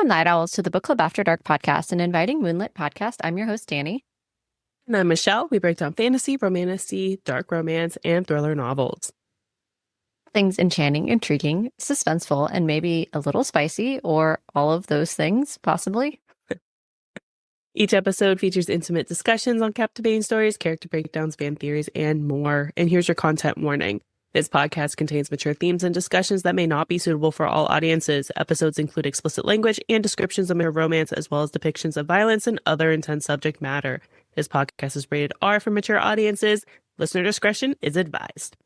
Welcome, Night Owls, to the Book Club After Dark podcast, an inviting moonlit podcast. I'm your host, Danni. And I'm Michelle. We break down fantasy, romantasy, dark romance, and thriller novels. Things enchanting, intriguing, suspenseful, and maybe a little spicy, or all of those things, possibly. Each episode features intimate discussions on captivating stories, character breakdowns, fan theories, and more. And here's your content warning. This podcast contains mature themes and discussions that may not be suitable for all audiences. Episodes include explicit language and descriptions of mature romance, as well as depictions of violence and other intense subject matter. This podcast is rated R for mature audiences. Listener discretion is advised.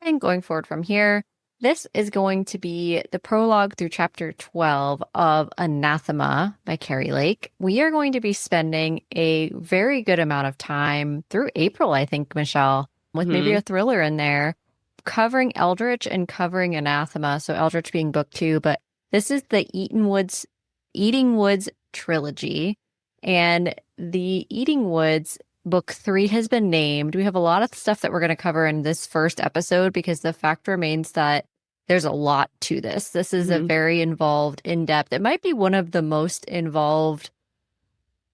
And going forward from here, this is going to be the prologue through chapter 12 of Anathema by Keri Lake. We are going to be spending a very good amount of time through April, I think, Michelle, with maybe a thriller in there, covering Eldritch and covering Anathema. So Eldritch being book 2, but this is the Eating Woods trilogy. And the Eating Woods book 3 has been named. We have a lot of stuff that we're going to cover in this first episode because the fact remains that there's a lot to this. This is a very involved, in-depth. It might be one of the most involved,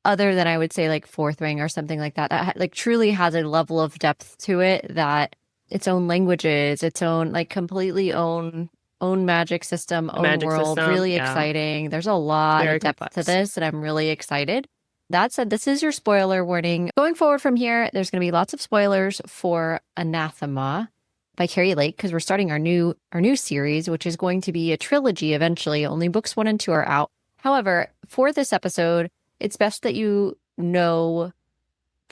other than I would say like Fourth Ring or something like that, that like truly has a level of depth to it, that its own languages, its own like completely own magic system, own world, really exciting. There's a lot of depth to this, and I'm really excited. That said, this is your spoiler warning. Going forward from here, there's going to be lots of spoilers for Anathema by Keri Lake, because we're starting our new series, which is going to be a trilogy eventually. Only books 1 and 2 are out. However, for this episode, it's best that you know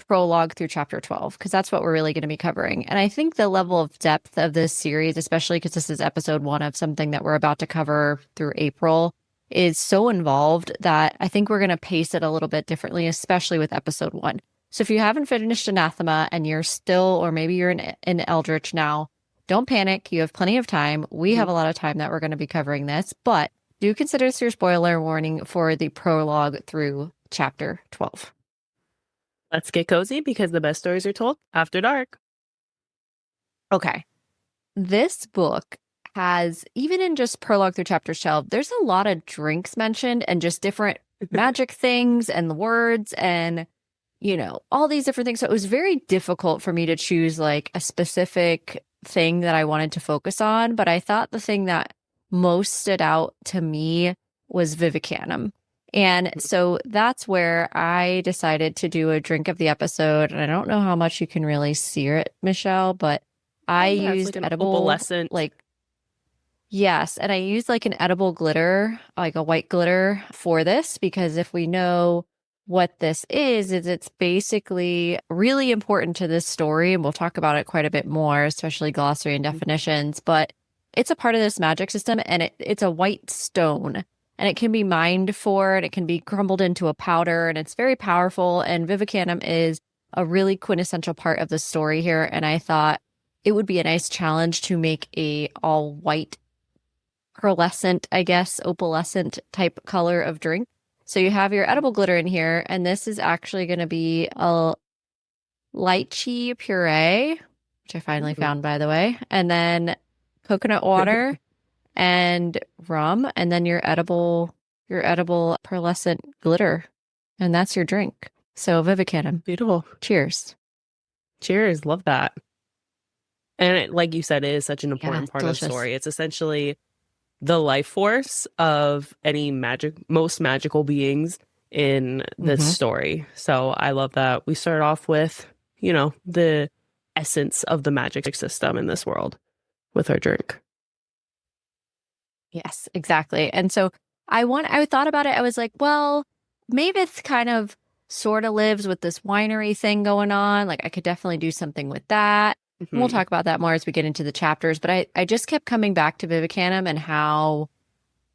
prologue through chapter 12, because that's what we're really going to be covering. And I think the level of depth of this series, especially because this is episode 1 of something that we're about to cover through April, is so involved that I think we're going to pace it a little bit differently, especially with episode 1. So if you haven't finished Anathema and you're still, or maybe you're in Eldritch now, don't panic. You have plenty of time. We have a lot of time that we're going to be covering this, but do consider this your spoiler warning for the prologue through chapter 12. Let's get cozy, because the best stories are told after dark. Okay. This book has, even in just prologue through chapter 12, there's a lot of drinks mentioned and just different magic things and the words and, you know, all these different things. So it was very difficult for me to choose like a specific thing that I wanted to focus on. But I thought the thing that most stood out to me was Vivicanum. And so that's where I decided to do a drink of the episode. And I don't know how much you can really see it, Michelle, but I used like edible, like, yes. And I used like an edible glitter, like a white glitter for this, because if we know what this is it's basically really important to this story. And we'll talk about it quite a bit more, especially glossary and definitions, but it's a part of this magic system, and it's a white stone. And it can be mined for, and it can be crumbled into a powder, and it's very powerful. And Vivicanum is a really quintessential part of the story here. And I thought it would be a nice challenge to make a all white, pearlescent, I guess, opalescent type color of drink. So you have your edible glitter in here, and this is actually going to be a lychee puree, which I finally found, by the way, and then coconut water. And rum, and then your edible pearlescent glitter, and that's your drink. So Vivicanum. Beautiful. Cheers. Cheers. Love that. And it, like you said, it is such an important part delicious. of the story. It's essentially the life force of any most magical beings in this story. So I love that we start off with, you know, the essence of the magic system in this world with our drink. Yes, exactly. And so I thought about it. I was like, well, Mavis kind of sort of lives with this winery thing going on. Like I could definitely do something with that. We'll talk about that more as we get into the chapters. But I just kept coming back to Vivicanum and how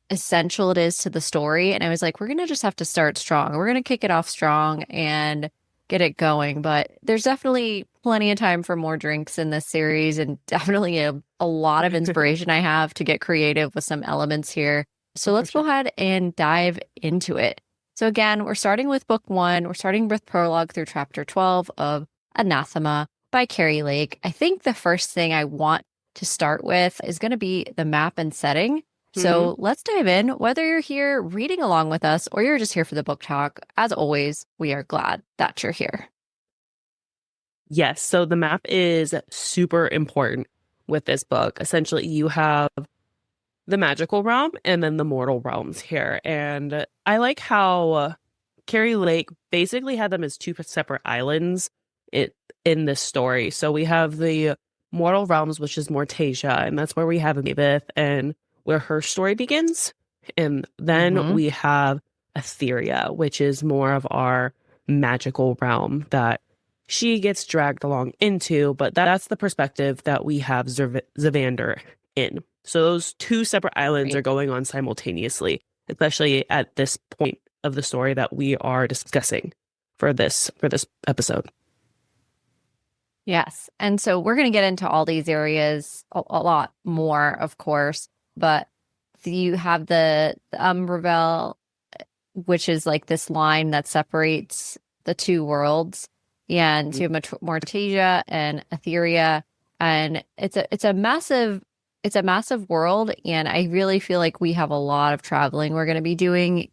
essential it is to the story. And I was like, we're going to just have to start strong. We're going to kick it off strong and get it going. But there's definitely plenty of time for more drinks in this series, and definitely a lot of inspiration I have to get creative with some elements here. So let's go ahead and dive into it. So again, we're starting with book 1. We're starting with prologue through chapter 12 of Anathema by Keri Lake. I think the first thing I want to start with is going to be the map and setting. So let's dive in. Whether you're here reading along with us or you're just here for the book talk, as always, we are glad that you're here. Yes. So the map is super important with this book. Essentially, you have the magical realm and then the mortal realms here. And I like how Keri Lake basically had them as two separate islands in this story. So we have the mortal realms, which is Mortasia, and that's where we have Elizabeth and where her story begins. And then we have Etheria, which is more of our magical realm that she gets dragged along into, but that's the perspective that we have Zavander in. So those two separate islands are going on simultaneously, especially at this point of the story that we are discussing for this episode. Yes. And so we're going to get into all these areas a lot more, of course, but you have the Umbravel, which is like this line that separates the two worlds, and you have Mortasia and Etheria, and it's a massive world, and I really feel like we have a lot of traveling we're going to be doing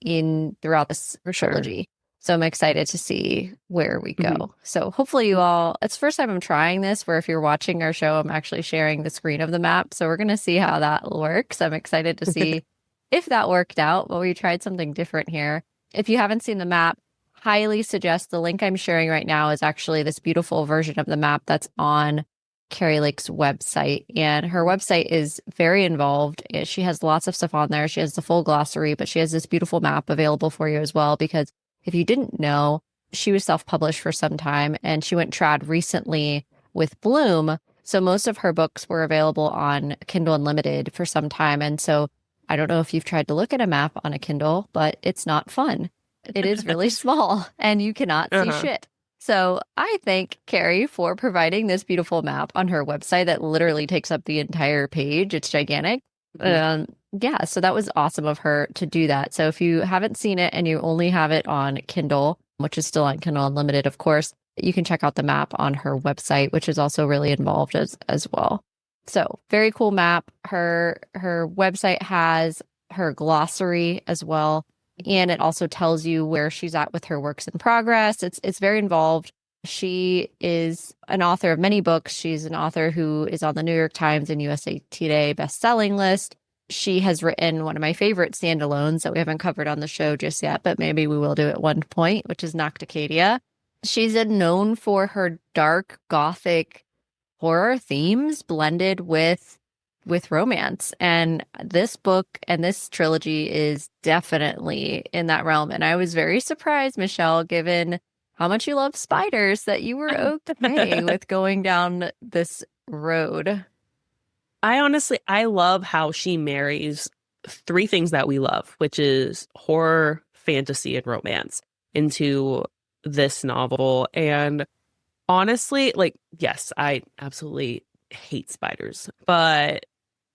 throughout this trilogy. So I'm excited to see where we go. So hopefully you all, it's the first time I'm trying this, where if you're watching our show, I'm actually sharing the screen of the map. So we're going to see how that works. I'm excited to see if that worked out, but we tried something different here. If you haven't seen the map, highly suggest the link I'm sharing right now is actually this beautiful version of the map that's on Keri Lake's website. And her website is very involved. She has lots of stuff on there. She has the full glossary, but she has this beautiful map available for you as well, because if you didn't know, she was self-published for some time, and she went trad recently with Bloom. So most of her books were available on Kindle Unlimited for some time. And so I don't know if you've tried to look at a map on a Kindle, but it's not fun. It is really small and you cannot see shit. So I thank Keri for providing this beautiful map on her website that literally takes up the entire page. It's gigantic. Yeah, so that was awesome of her to do that. So if you haven't seen it and you only have it on Kindle, which is still on Kindle Unlimited, of course, you can check out the map on her website, which is also really involved as well. So very cool map. Her website has her glossary as well, and it also tells you where she's at with her works in progress. It's very involved. She is an author of many books. She's an author who is on the New York Times and USA Today bestselling list. She has written one of my favorite standalones that we haven't covered on the show just yet, but maybe we will do at one point, which is Nocticadia. She's known for her dark gothic horror themes blended with romance. And this book and this trilogy is definitely in that realm. And I was very surprised, Michelle, given how much you love spiders, that you were okay with going down this road. I love how she marries three things that we love, which is horror, fantasy, and romance into this novel. And honestly, like, yes, I absolutely hate spiders, but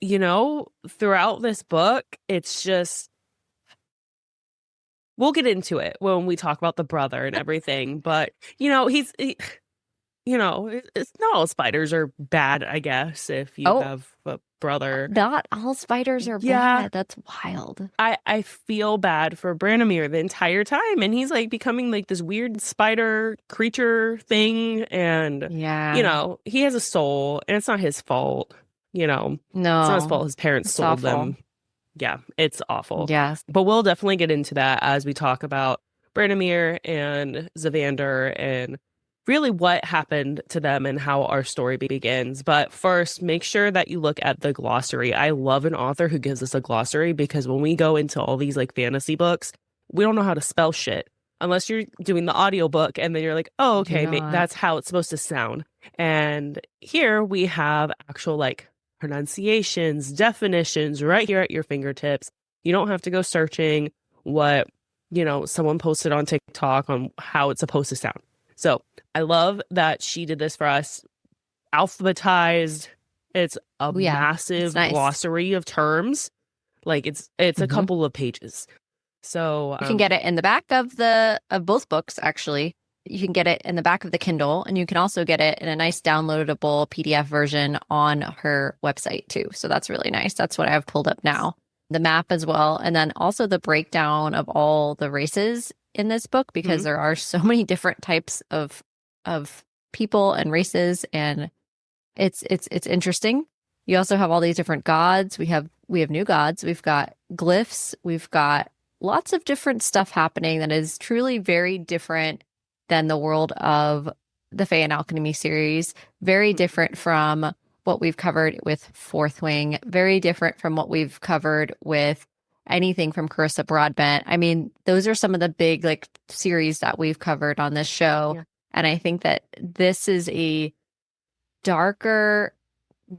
throughout this book, it's just, we'll get into it when we talk about the brother and everything, but it's not all spiders are bad, I guess, if you have a brother. Not all spiders are bad. That's wild. I feel bad for Branimir the entire time, and he's like becoming like this weird spider creature thing, and he has a soul, and it's not his fault. No, it's not his fault. His parents sold them. Yeah, it's awful. Yes, but we'll definitely get into that as we talk about Branimir and Zavander and really what happened to them and how our story begins. But first, make sure that you look at the glossary. I love an author who gives us a glossary, because when we go into all these like fantasy books, we don't know how to spell shit unless you're doing the audiobook, and then you're like, oh, okay, that's how it's supposed to sound. And here we have actual like pronunciations, definitions right here at your fingertips. You don't have to go searching what, someone posted on TikTok on how it's supposed to sound. So I love that she did this for us, alphabetized. It's a massive glossary of terms. Like it's a couple of pages. So you can get it in the back of both books, actually. You can get it in the back of the Kindle, and you can also get it in a nice downloadable PDF version on her website too. So that's really nice. That's what I have pulled up now. the map as well, and then also the breakdown of all the races in this book, because there are so many different types of people and races, and it's interesting. You also have all these different gods. We have new gods. We've got glyphs. We've got lots of different stuff happening that is truly very different than the world of the Fae and Alchemy series. Very different from what we've covered with Fourth Wing. Very different from what we've covered with anything from Carissa Broadbent. I mean, those are some of the big like series that we've covered on this show. Yeah. And I think that this is a darker,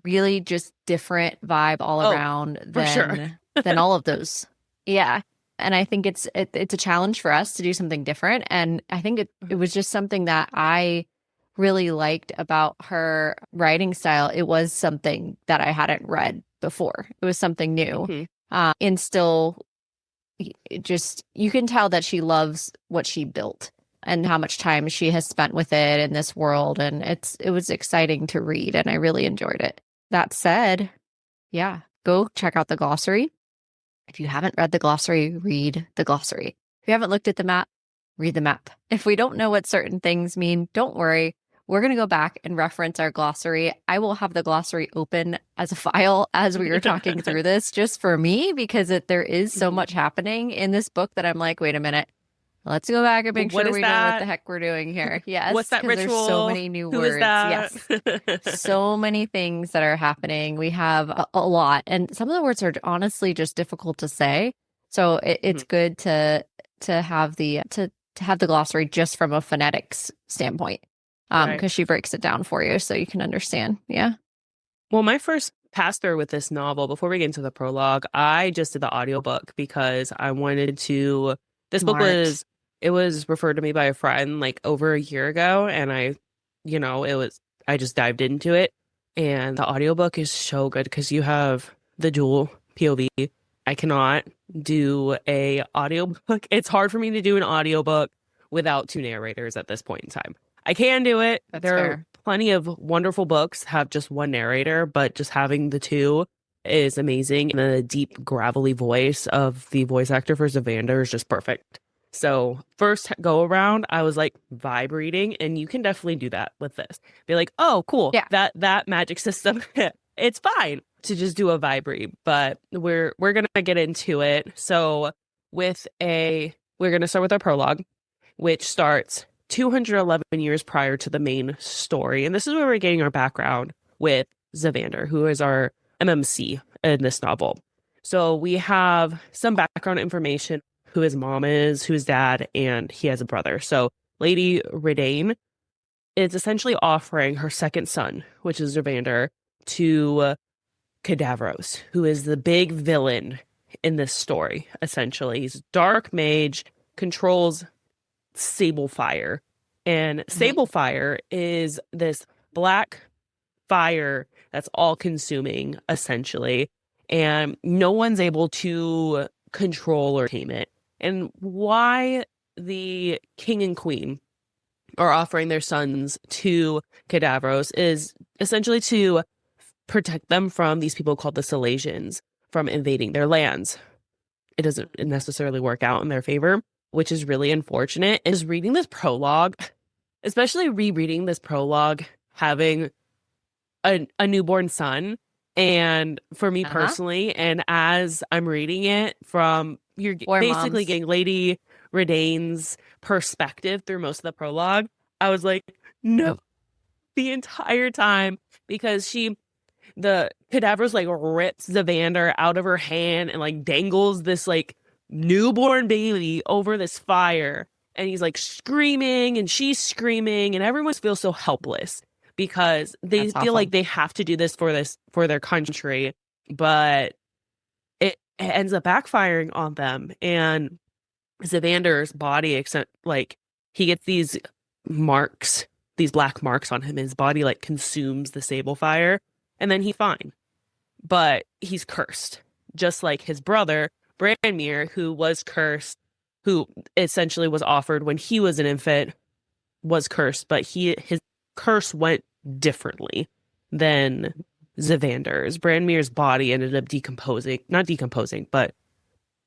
really just different vibe all around than all of those. Yeah. And I think it's a challenge for us to do something different. And I think it was just something that I really liked about her writing style. It was something that I hadn't read before. It was something new. And still just, you can tell that she loves what she built and how much time she has spent with it in this world. And it was exciting to read, and I really enjoyed it. That said, yeah, go check out the glossary. If you haven't read the glossary, read the glossary. If you haven't looked at the map, read the map. If we don't know what certain things mean, don't worry. We're going to go back and reference our glossary. I will have the glossary open as a file as we were talking through this, just for me, because there is so much happening in this book that I'm like, wait a minute. Let's go back and make sure we know what the heck we're doing here. Yes. What's that ritual? There's so many new words. Yes. So many things that are happening. We have a lot. And some of the words are honestly just difficult to say. So it's good to have the glossary just from a phonetics standpoint. Because she breaks it down for you so you can understand. Yeah. Well, my first pass through with this novel, before we get into the prologue, I just did the audiobook because I wanted to. This book was referred to me by a friend like over a year ago, and I just dived into it, and the audiobook is so good because you have the dual POV. I cannot do a audiobook. It's hard for me to do an audiobook without two narrators at this point in time. I can do it. That's there fair. are plenty of wonderful books have just one narrator, but just having the two is amazing. And the deep, gravelly voice of the voice actor for Zavander is just perfect. So first go around, I was like vibe reading, and you can definitely do that with this. Be like, oh, cool. Yeah. That magic system, it's fine to just do a vibe read, but we're gonna get into it. So we're gonna start with our prologue, which starts 211 years prior to the main story. And this is where we're getting our background with Zavander, who is our MMC in this novel. So we have some background information, who his mom is, who his dad, and he has a brother. So Lady Redain is essentially offering her second son, which is Zavander, to Cadavros, who is the big villain in this story, essentially. He's dark mage, controls Sable Fire. And Sable Fire is this black fire that's all consuming, essentially. And no one's able to control or tame it. And why the king and queen are offering their sons to Cadavros is essentially to protect them from these people called the Silesians from invading their lands. It doesn't necessarily work out in their favor, which is really unfortunate. Is reading this prologue, especially rereading this prologue, having a newborn son, and for me personally, and as I'm reading it from, you're basically getting Lady Redain's perspective through most of the prologue. I was like, no, the entire time, because the Cadavros like rips Zavander out of her hand and like dangles this like newborn baby over this fire, and he's like screaming and she's screaming, and everyone feels so helpless because they feel like they have to do this for their country, but it ends up backfiring on them. And Zavander's body, except like he gets these marks, these black marks on him. His body like consumes the Sable Fire, and then he's fine, but he's cursed, just like his brother Branmir, who was cursed, who essentially was offered when he was an infant, was cursed, but his curse went differently than Zavanders. Branmir's body ended up not decomposing, but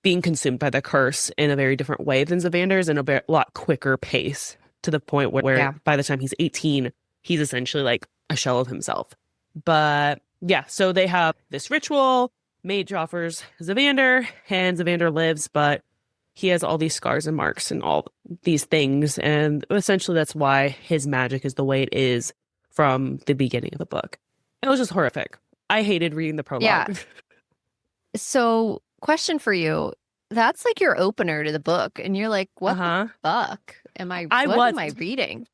being consumed by the curse in a very different way than Zavander's, in a lot quicker pace, to the point where by the time he's 18, he's essentially like a shell of himself. But yeah, so they have this ritual. Mage offers Zavander, and Zavander lives, but he has all these scars and marks and all these things. And essentially that's why his magic is the way it is from the beginning of the book. It was just horrific. I hated reading the prologue. Yeah. So, question for you. That's like your opener to the book. And you're like, what the fuck am I reading?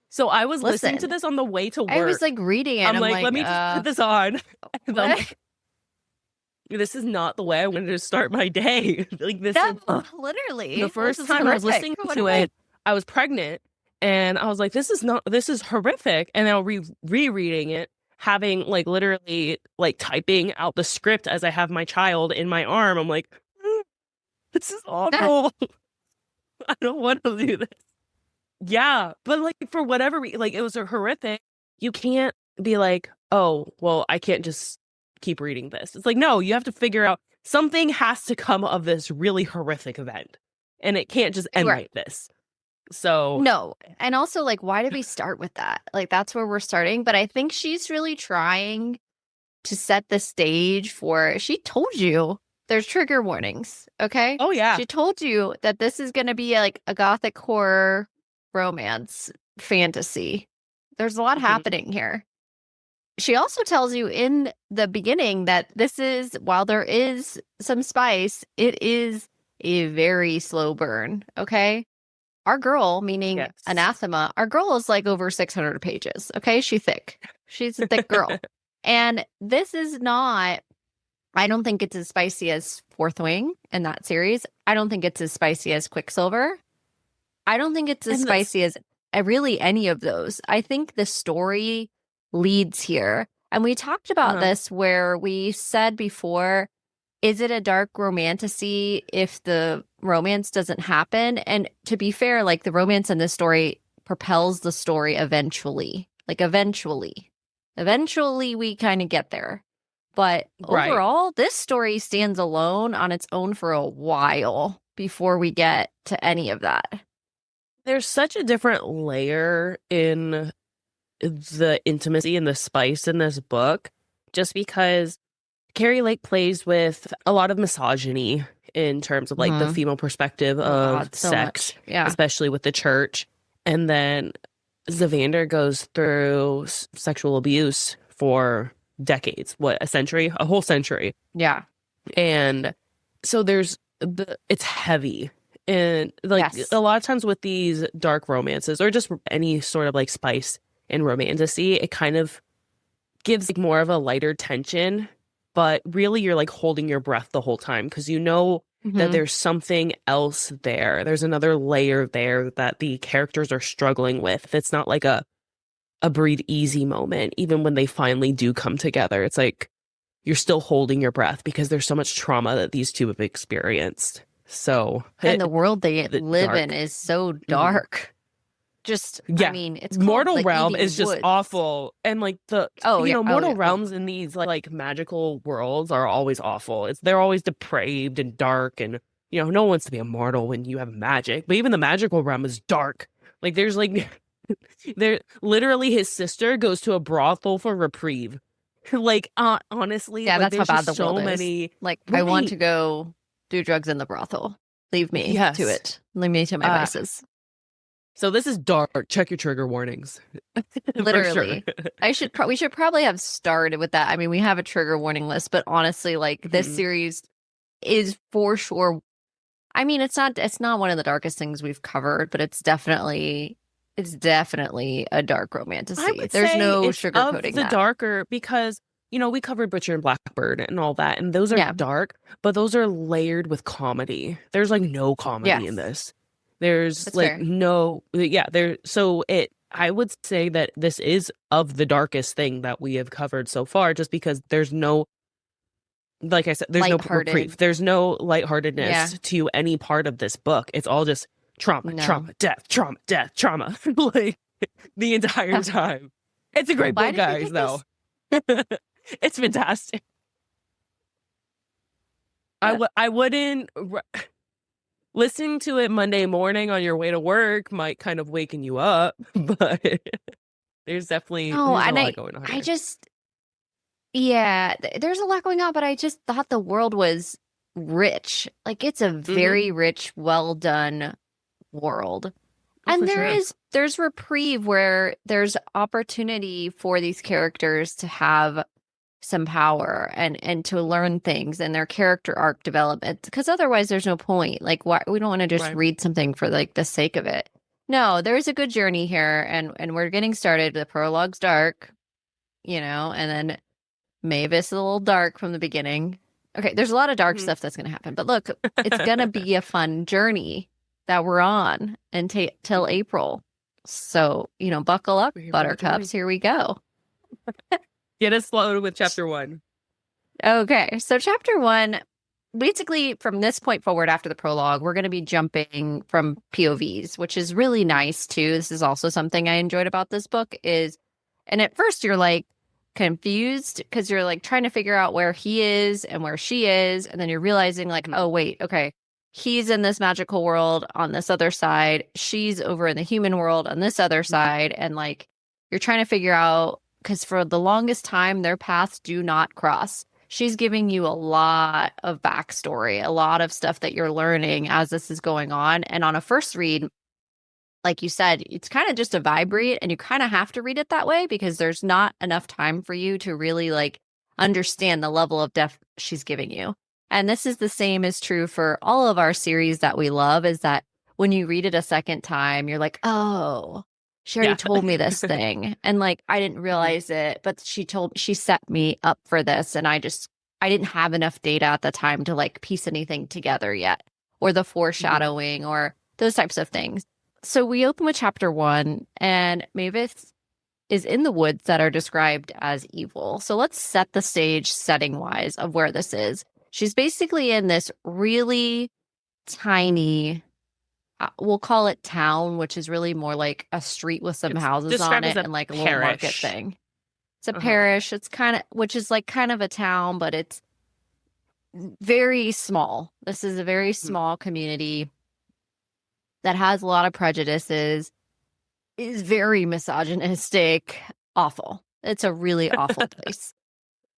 So I was listening to this on the way to work. I was like reading it. I'm like, let me just put this on. And I'm like, this is not the way I wanted to start my day. Like this is literally the first time I was listening to it. I was pregnant, and I was like, this is horrific. And now rereading it, having like literally like typing out the script as I have my child in my arm, I'm like, this is awful. I don't want to do this. Yeah, but like for whatever reason, like it was horrific. You can't be like, oh, well, I can't just keep reading this. It's like, no, you have to figure out something has to come of this really horrific event, and it can't just end like this. So no, and also like, why did we start with that? Like that's where we're starting. But I think she's really trying to set the stage for. She told you there's trigger warnings. Okay. Oh yeah. She told you that this is going to be like a gothic horror romance fantasy. There's a lot happening here. She also tells you in the beginning that this is, while there is some spice, it is a very slow burn, okay? Our girl, meaning Anathema, our girl is like over 600 pages, okay? She's thick. She's a thick girl. And this is not, I don't think it's as spicy as Fourth Wing in that series. I don't think it's as spicy as Quicksilver. I don't think it's as spicy as really any of those. I think the story leads here. And we talked about this where we said before, is it a dark romantasy if the romance doesn't happen? And to be fair, like the romance in this story propels the story eventually. Like eventually we kind of get there. But overall, this story stands alone on its own for a while before we get to any of that. There's such a different layer in the intimacy and the spice in this book, just because Keri Lake plays with a lot of misogyny in terms of like the female perspective of sex, especially with the church. And then Zavander goes through sexual abuse for decades, a whole century. Yeah. And so it's heavy. And like a lot of times with these dark romances or just any sort of like spice in romantasy, it kind of gives like more of a lighter tension, but really you're like holding your breath the whole time because you know that there's something else there. There's another layer there that the characters are struggling with. It's not like a breathe easy moment. Even when they finally do come together, it's like you're still holding your breath because there's so much trauma that these two have experienced. So and the world they live in is so dark. Just I mean, it's Mortal like Realm eating is just woods. awful, and like Mortal Realms in these like magical worlds are always awful. They're always depraved and dark, and no one wants to be immortal when you have magic. But even the magical realm is dark. Like there's like there literally his sister goes to a brothel for reprieve. Like honestly, that's how bad the world is. Like I want to go do drugs in the brothel. Leave me to it. Leave me to my vices. So this is dark. Check your trigger warnings. Literally. We should probably have started with that. I mean, we have a trigger warning list, but honestly, like this series is for sure. I mean, it's not one of the darkest things we've covered, but it's definitely a dark romantasy. There's no sugarcoating the darker because we covered Butcher and Blackbird and all that, and those are dark, but those are layered with comedy. There's like no comedy in this. There's That's like fair. no, I would say that this is of the darkest thing that we have covered so far, just because there's no, like I said, there's no reprieve. There's no lightheartedness to any part of this book. It's all just trauma, death, trauma, like the entire time. It's a great book, guys, though. It's fantastic. I wouldn't listening to it Monday morning on your way to work might kind of waken you up, but there's a lot going on here. There's a lot going on, but I just thought the world was rich. Like, it's a very rich, well done world. And there's reprieve where there's opportunity for these characters to have some power and to learn things and their character arc development, because otherwise there's no point. Like, why we don't want to just read something for like the sake of it. No, there's a good journey here, and we're getting started. The prologue's dark, and then Mavis is a little dark from the beginning. Okay, there's a lot of dark stuff that's going to happen, but look, it's going to be a fun journey that we're on till April. So, buckle up, buttercups. Here we go. Get us loaded with chapter 1. Okay, so chapter 1, basically from this point forward after the prologue, we're going to be jumping from POVs, which is really nice too. This is also something I enjoyed about this book and at first you're like confused because you're like trying to figure out where he is and where she is. And then you're realizing like, oh, wait, okay. He's in this magical world on this other side. She's over in the human world on this other side. And like, you're trying to figure out, because for the longest time, their paths do not cross. She's giving you a lot of backstory, a lot of stuff that you're learning as this is going on. And on a first read, like you said, it's kind of just a vibe read, and you kind of have to read it that way because there's not enough time for you to really like understand the level of depth she's giving you. And this is the same is true for all of our series that we love, is that when you read it a second time, you're like, oh, she already told me this thing. And like, I didn't realize it, but she set me up for this. And I didn't have enough data at the time to like piece anything together yet, or the foreshadowing or those types of things. So we open with chapter 1, and Mavis is in the woods that are described as evil. So let's set the stage setting wise of where this is. She's basically in this really tiny, we'll call it town, which is really more like a street with some houses on it and like a little market thing. It's a parish. It's which is like kind of a town, but it's very small. This is a very small community that has a lot of prejudices, is very misogynistic, awful. It's a really awful place,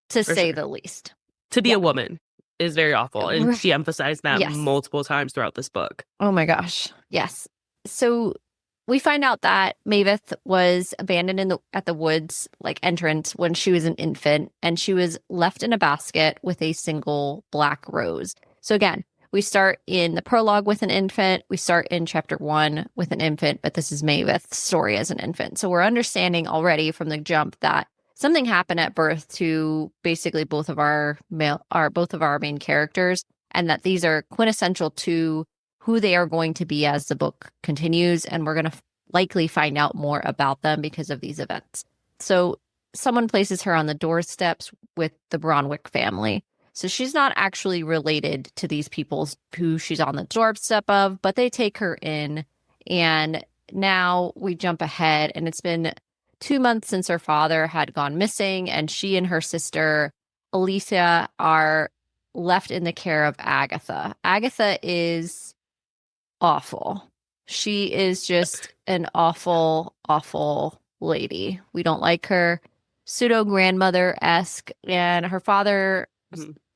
to say the least. To be a woman is very awful. And she emphasized that multiple times throughout this book. Oh my gosh. Yes. So we find out that Mavis was abandoned at the woods like entrance when she was an infant, and she was left in a basket with a single black rose. So again, we start in the prologue with an infant. We start in chapter 1 with an infant, but this is Mavis' story as an infant. So we're understanding already from the jump that something happened at birth to basically both of our main characters, and that these are quintessential to who they are going to be as the book continues, and we're going to likely find out more about them because of these events. So someone places her on the doorsteps with the Bronwick family. So she's not actually related to these people who she's on the doorstep of, but they take her in. And now we jump ahead, and it's been 2 months since her father had gone missing, and she and her sister, Alicia, are left in the care of Agatha. Agatha is awful. She is just an awful, awful lady. We don't like her. Pseudo-grandmother-esque, and her father,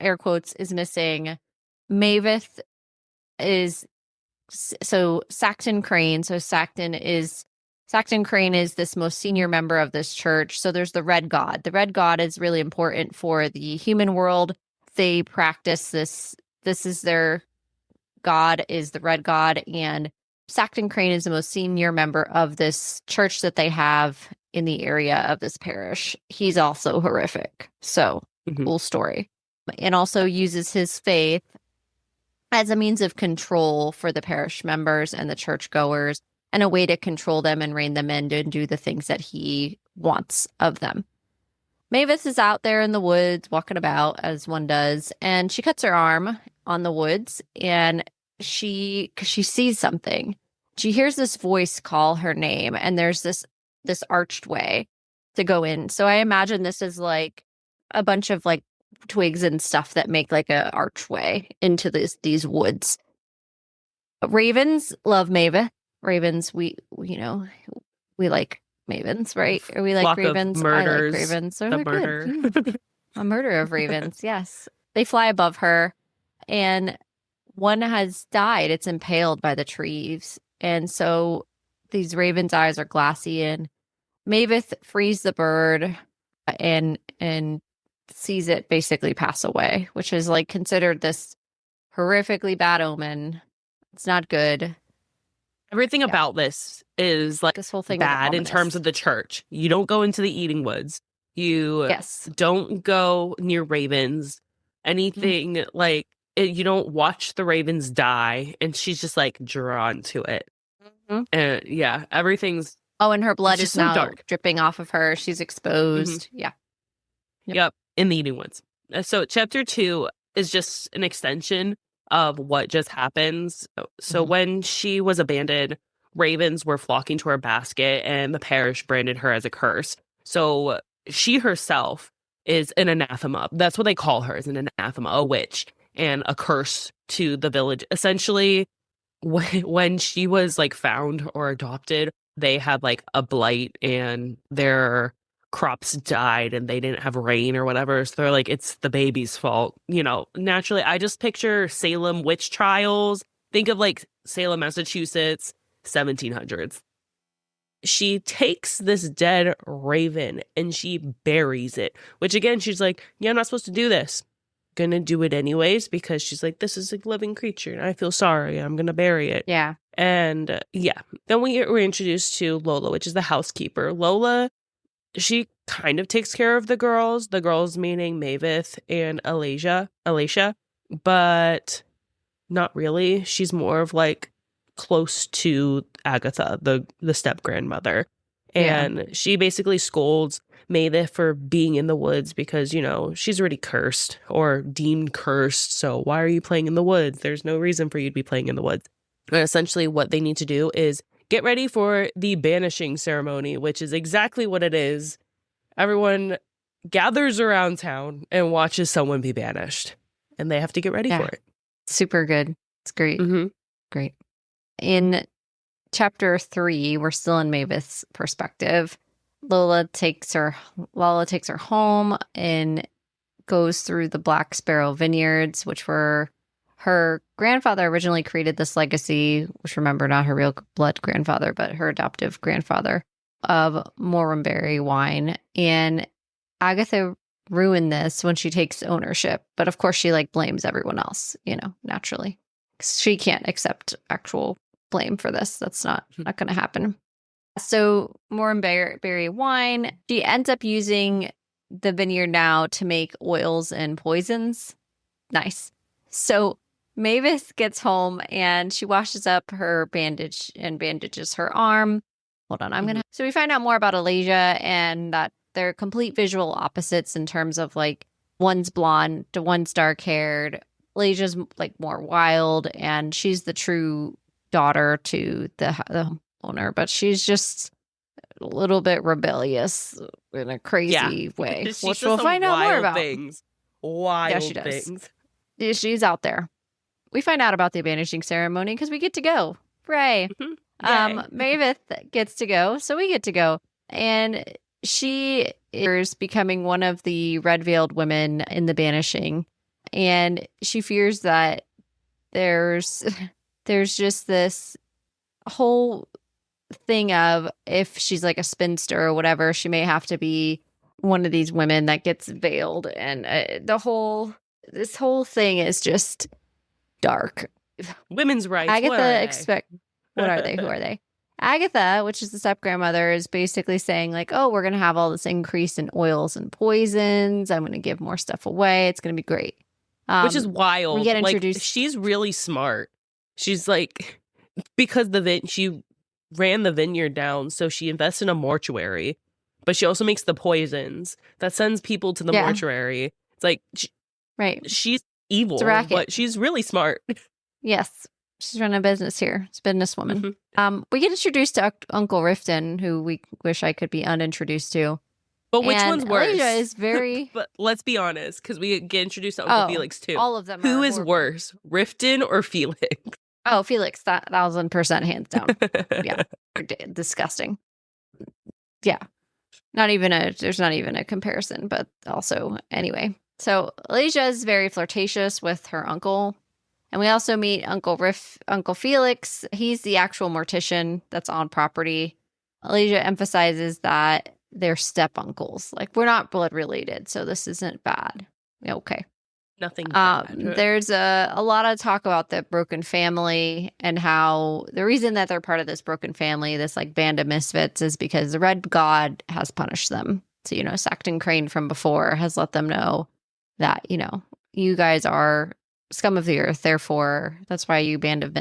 air quotes, is missing. Mavis is Sancton Crane. So Sancton Crane is this most senior member of this church. So there's the Red God. The Red God is really important for the human world. They practice this. This is their god, is the Red God. And Sancton Crane is the most senior member of this church that they have in the area of this parish. He's also horrific. So cool story. And also uses his faith as a means of control for the parish members and the churchgoers, and a way to control them and rein them in and do the things that he wants of them. Mavis is out there in the woods, walking about as one does, and she cuts her arm on the woods, and she sees something. She hears this voice call her name, and there's this arched way to go in. So I imagine this is like a bunch of like twigs and stuff that make like a archway into these woods. Ravens love Mavis. Ravens, we like mavens, right? Or we like Flock ravens. of murders, I like ravens. So the they're murder. good. A murder of ravens, yes. They fly above her, and one has died. It's impaled by the trees. And so these ravens' eyes are glassy, and Mavis frees the bird and sees it basically pass away, which is like considered this horrifically bad omen. It's not good. Everything about this is like This whole thing bad in terms of the church. You don't go into the eating woods. You don't go near ravens. Anything like you don't watch the ravens die, and she's just like drawn to it. And yeah, everything's and her blood is so now dark, dripping off of her. She's exposed. Yep, in the eating woods. So chapter 2 is just an extension of what just happens. So when she was abandoned, ravens were flocking to her basket, and the parish branded her as a curse. So she herself is an anathema. That's what they call her, is an anathema, a witch, and a curse to the village. Essentially, when she was like found or adopted, they had like a blight, and their crops died, and they didn't have rain or whatever. So they're like, it's the baby's fault. Naturally, I just picture Salem witch trials. Think of like Salem, Massachusetts, 1700s. She takes this dead raven and she buries it, which again, she's like, yeah, I'm not supposed to do this. Gonna do it anyways, because she's like, this is a living creature and I feel sorry. I'm gonna bury it. Yeah. And then we're introduced to Lola, which is the housekeeper. Lola, she kind of takes care of the girls meaning Mavis and Alicia, but not really. She's more of like close to Agatha, the step grandmother. And she basically scolds Mavis for being in the woods because, she's already cursed or deemed cursed. So why are you playing in the woods? There's no reason for you to be playing in the woods. And essentially what they need to do is get ready for the banishing ceremony, which is exactly what it is. Everyone gathers around town and watches someone be banished, and they have to get ready for it. Super good. It's great. Great. In chapter 3, we're still in Mavis' perspective. Lola takes her home and goes through the Black Sparrow vineyards, which were her grandfather originally created this legacy, which, remember, not her real blood grandfather, but her adoptive grandfather, of Moranberry wine. And Agatha ruined this when she takes ownership. But of course, she blames everyone else, naturally. She can't accept actual blame for this. That's not going to happen. So Moranberry wine, she ends up using the vineyard now to make oils and poisons. Nice. So Mavis gets home and she washes up her bandage and bandages her arm. Hold on, So we find out more about Alicia and that they're complete visual opposites in terms of one's blonde, one's dark haired. Alicia's more wild, and she's the true daughter to the owner, but she's just a little bit rebellious in a crazy way, which we'll find out more about. Wild she does. things. She's out there. We find out about the banishing ceremony because we get to go. Hooray. Mavis gets to go, so we get to go. And she is becoming one of the red-veiled women in the banishing. And she fears that there's just this whole thing of, if she's a spinster or whatever, she may have to be one of these women that gets veiled. And this whole thing is just dark. Women's rights. Agatha what are they? Who are they? Agatha, which is the step-grandmother, is basically saying we're going to have all this increase in oils and poisons. I'm going to give more stuff away. It's going to be great. Which is wild. We get introduced. She's really smart. She's because she ran the vineyard down, so she invests in a mortuary, but she also makes the poisons that sends people to the mortuary. It's right. She's evil, but she's really smart. Yes. She's running a business here. It's a businesswoman. We get introduced to Uncle Rifton, who we wish I could be unintroduced to. But which And one's worse? Elijah is very... But let's be honest, because we get introduced to Uncle Felix too. All of them Who are is horrible. worse, Riften or Felix? Oh, Felix, 1,000% hands down. Yeah. Disgusting. Yeah. There's not even a comparison, but also, anyway. So Elijah is very flirtatious with her uncle. And we also meet Uncle Felix. He's the actual mortician that's on property. Elijah emphasizes that they're step uncles. Like, we're not blood related, so this isn't bad. Okay. Nothing bad. There's a lot of talk about the broken family and how the reason that they're part of this broken family, this like band of misfits, is because the Red God has punished them. So, Sancton Crane from before has let them know that, you guys are scum of the earth. Therefore, that's why you band of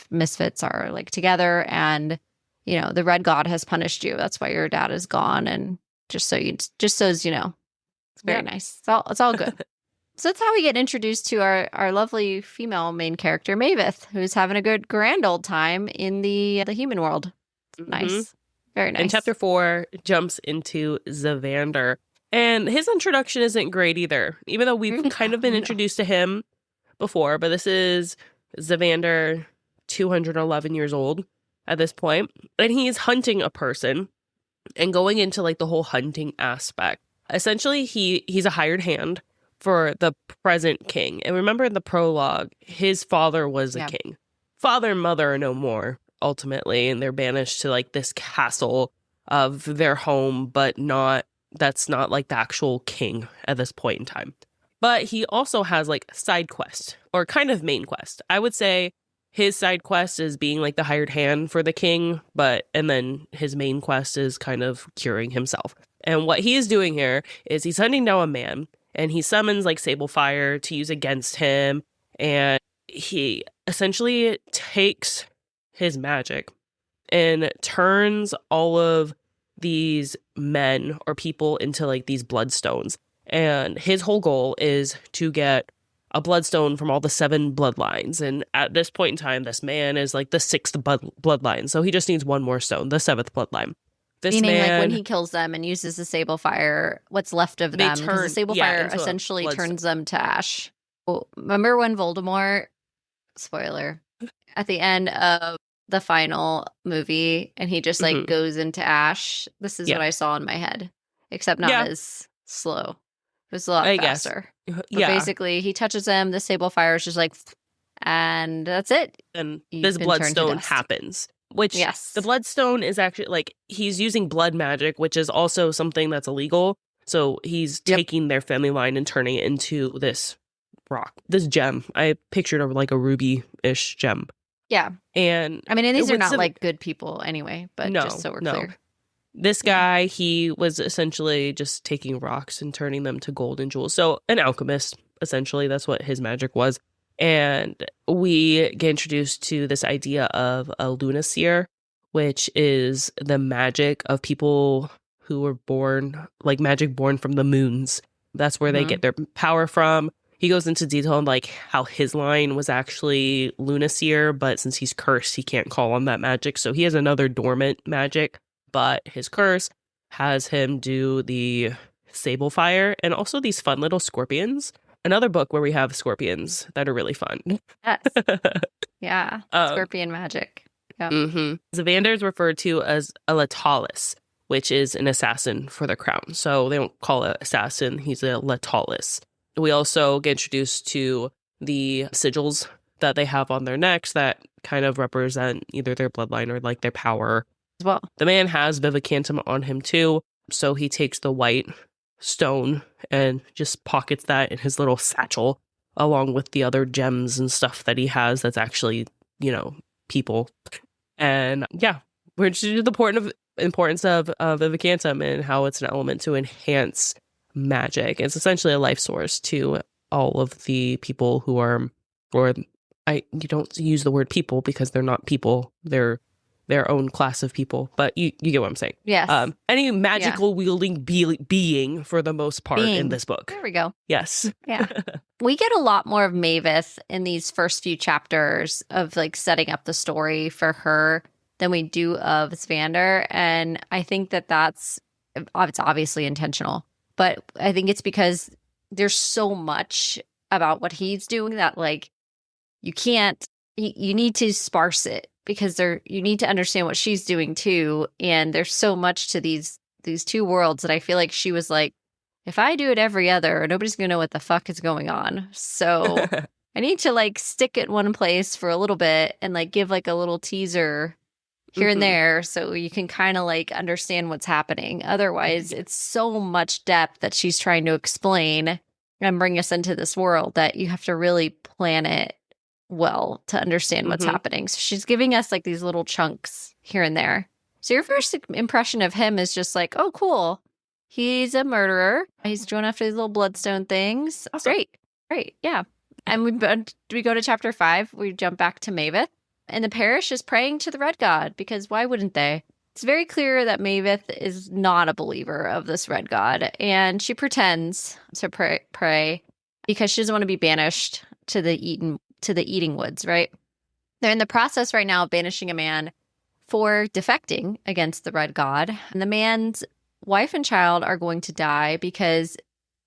misfits are like together. And, the Red God has punished you. That's why your dad is gone. And just so as you know, it's very nice. It's all good. So that's how we get introduced to our lovely female main character, Maveth, who's having a good grand old time in the human world. Nice. Very nice. And chapter 4 jumps into Zavander. And his introduction isn't great either, even though we've kind of been introduced to him before. But this is Zavander, 211 years old at this point. And he's hunting a person and going into like the whole hunting aspect. Essentially, he's a hired hand for the present king. And remember in the prologue, his father was a king. Father and mother are no more, ultimately, and they're banished to like this castle of their home, but that's not like the actual king at this point in time. But he also has like side quest, or kind of main quest. I would say his side quest is being like the hired hand for the king, and then his main quest is kind of curing himself. And what he is doing here is he's hunting down a man, and he summons like Sable Fire to use against him. And he essentially takes his magic and turns all of these men or people into like these bloodstones. And his whole goal is to get a bloodstone from all the 7 bloodlines. And at this point in time, this man is like the 6th bloodline. So he just needs one more stone, the 7th bloodline. Meaning, like, when he kills them and uses the Sable Fire, what's left of them, because the Sable Fire essentially turns them to ash. Well, remember when Voldemort, spoiler, at the end of the final movie, and he just, like, goes into ash? This is what I saw in my head, except not as slow. It was a lot faster. But basically, he touches them, the Sable Fire is just like, and that's it. And this bloodstone happens. Which the bloodstone is actually like he's using blood magic, which is also something that's illegal. So he's taking their family line and turning it into this rock, this gem. I pictured like a ruby-ish gem. Yeah. And I mean, and these are not like good people anyway, but just so we're clear. This guy, he was essentially just taking rocks and turning them to gold and jewels. So an alchemist, essentially, that's what his magic was. And we get introduced to this idea of a lunaseer, which is the magic of people who were born, like magic born from the moons. That's where they get their power from. He goes into detail on like how his line was actually lunaseer, but since he's cursed, he can't call on that magic. So he has another dormant magic, but his curse has him do the Sable Fire and also these fun little scorpions. Another book where we have scorpions that are really fun. Yes. Yeah. Scorpion magic. Yeah. Zavander is referred to as a Latalis, which is an assassin for the crown. So they don't call it assassin. He's a Latalis. We also get introduced to the sigils that they have on their necks that kind of represent either their bloodline or like their power as well. The man has Vivicantum on him too. So he takes the white stone and just pockets that in his little satchel along with the other gems and stuff that he has that's actually, people. And we're introduced to the importance of Vivicantum and how it's an element to enhance magic. It's essentially a life source to all of the people who are, you don't use the word people because they're not people, they're their own class of people, but you get what I'm saying. Yes. Any magical wielding being for the most part in this book. There we go. Yes. Yeah. We get a lot more of Maveth in these first few chapters of like setting up the story for her than we do of Zavander. And I think that that's it's obviously intentional, but I think it's because there's so much about what he's doing that like you can't, you need to sparse it because you need to understand what she's doing too. And there's so much to these two worlds that I feel like she was like, if I do it every other, nobody's gonna know what the fuck is going on. So I need to like stick it one place for a little bit and like give like a little teaser here and there so you can kind of like understand what's happening. Otherwise, it's so much depth that she's trying to explain and bring us into this world that you have to really plan it well to understand what's happening. So she's giving us like these little chunks here and there. So your first impression of him is just like, oh, cool. He's a murderer. He's going after these little bloodstone things. Awesome. Great. Yeah. And we go to chapter 5. We jump back to Maveth. And the parish is praying to the Red God because why wouldn't they? It's very clear that Maveth is not a believer of this Red God. And she pretends to pray because she doesn't want to be banished to the eating woods, right? They're in the process right now of banishing a man for defecting against the Red God. And the man's wife and child are going to die because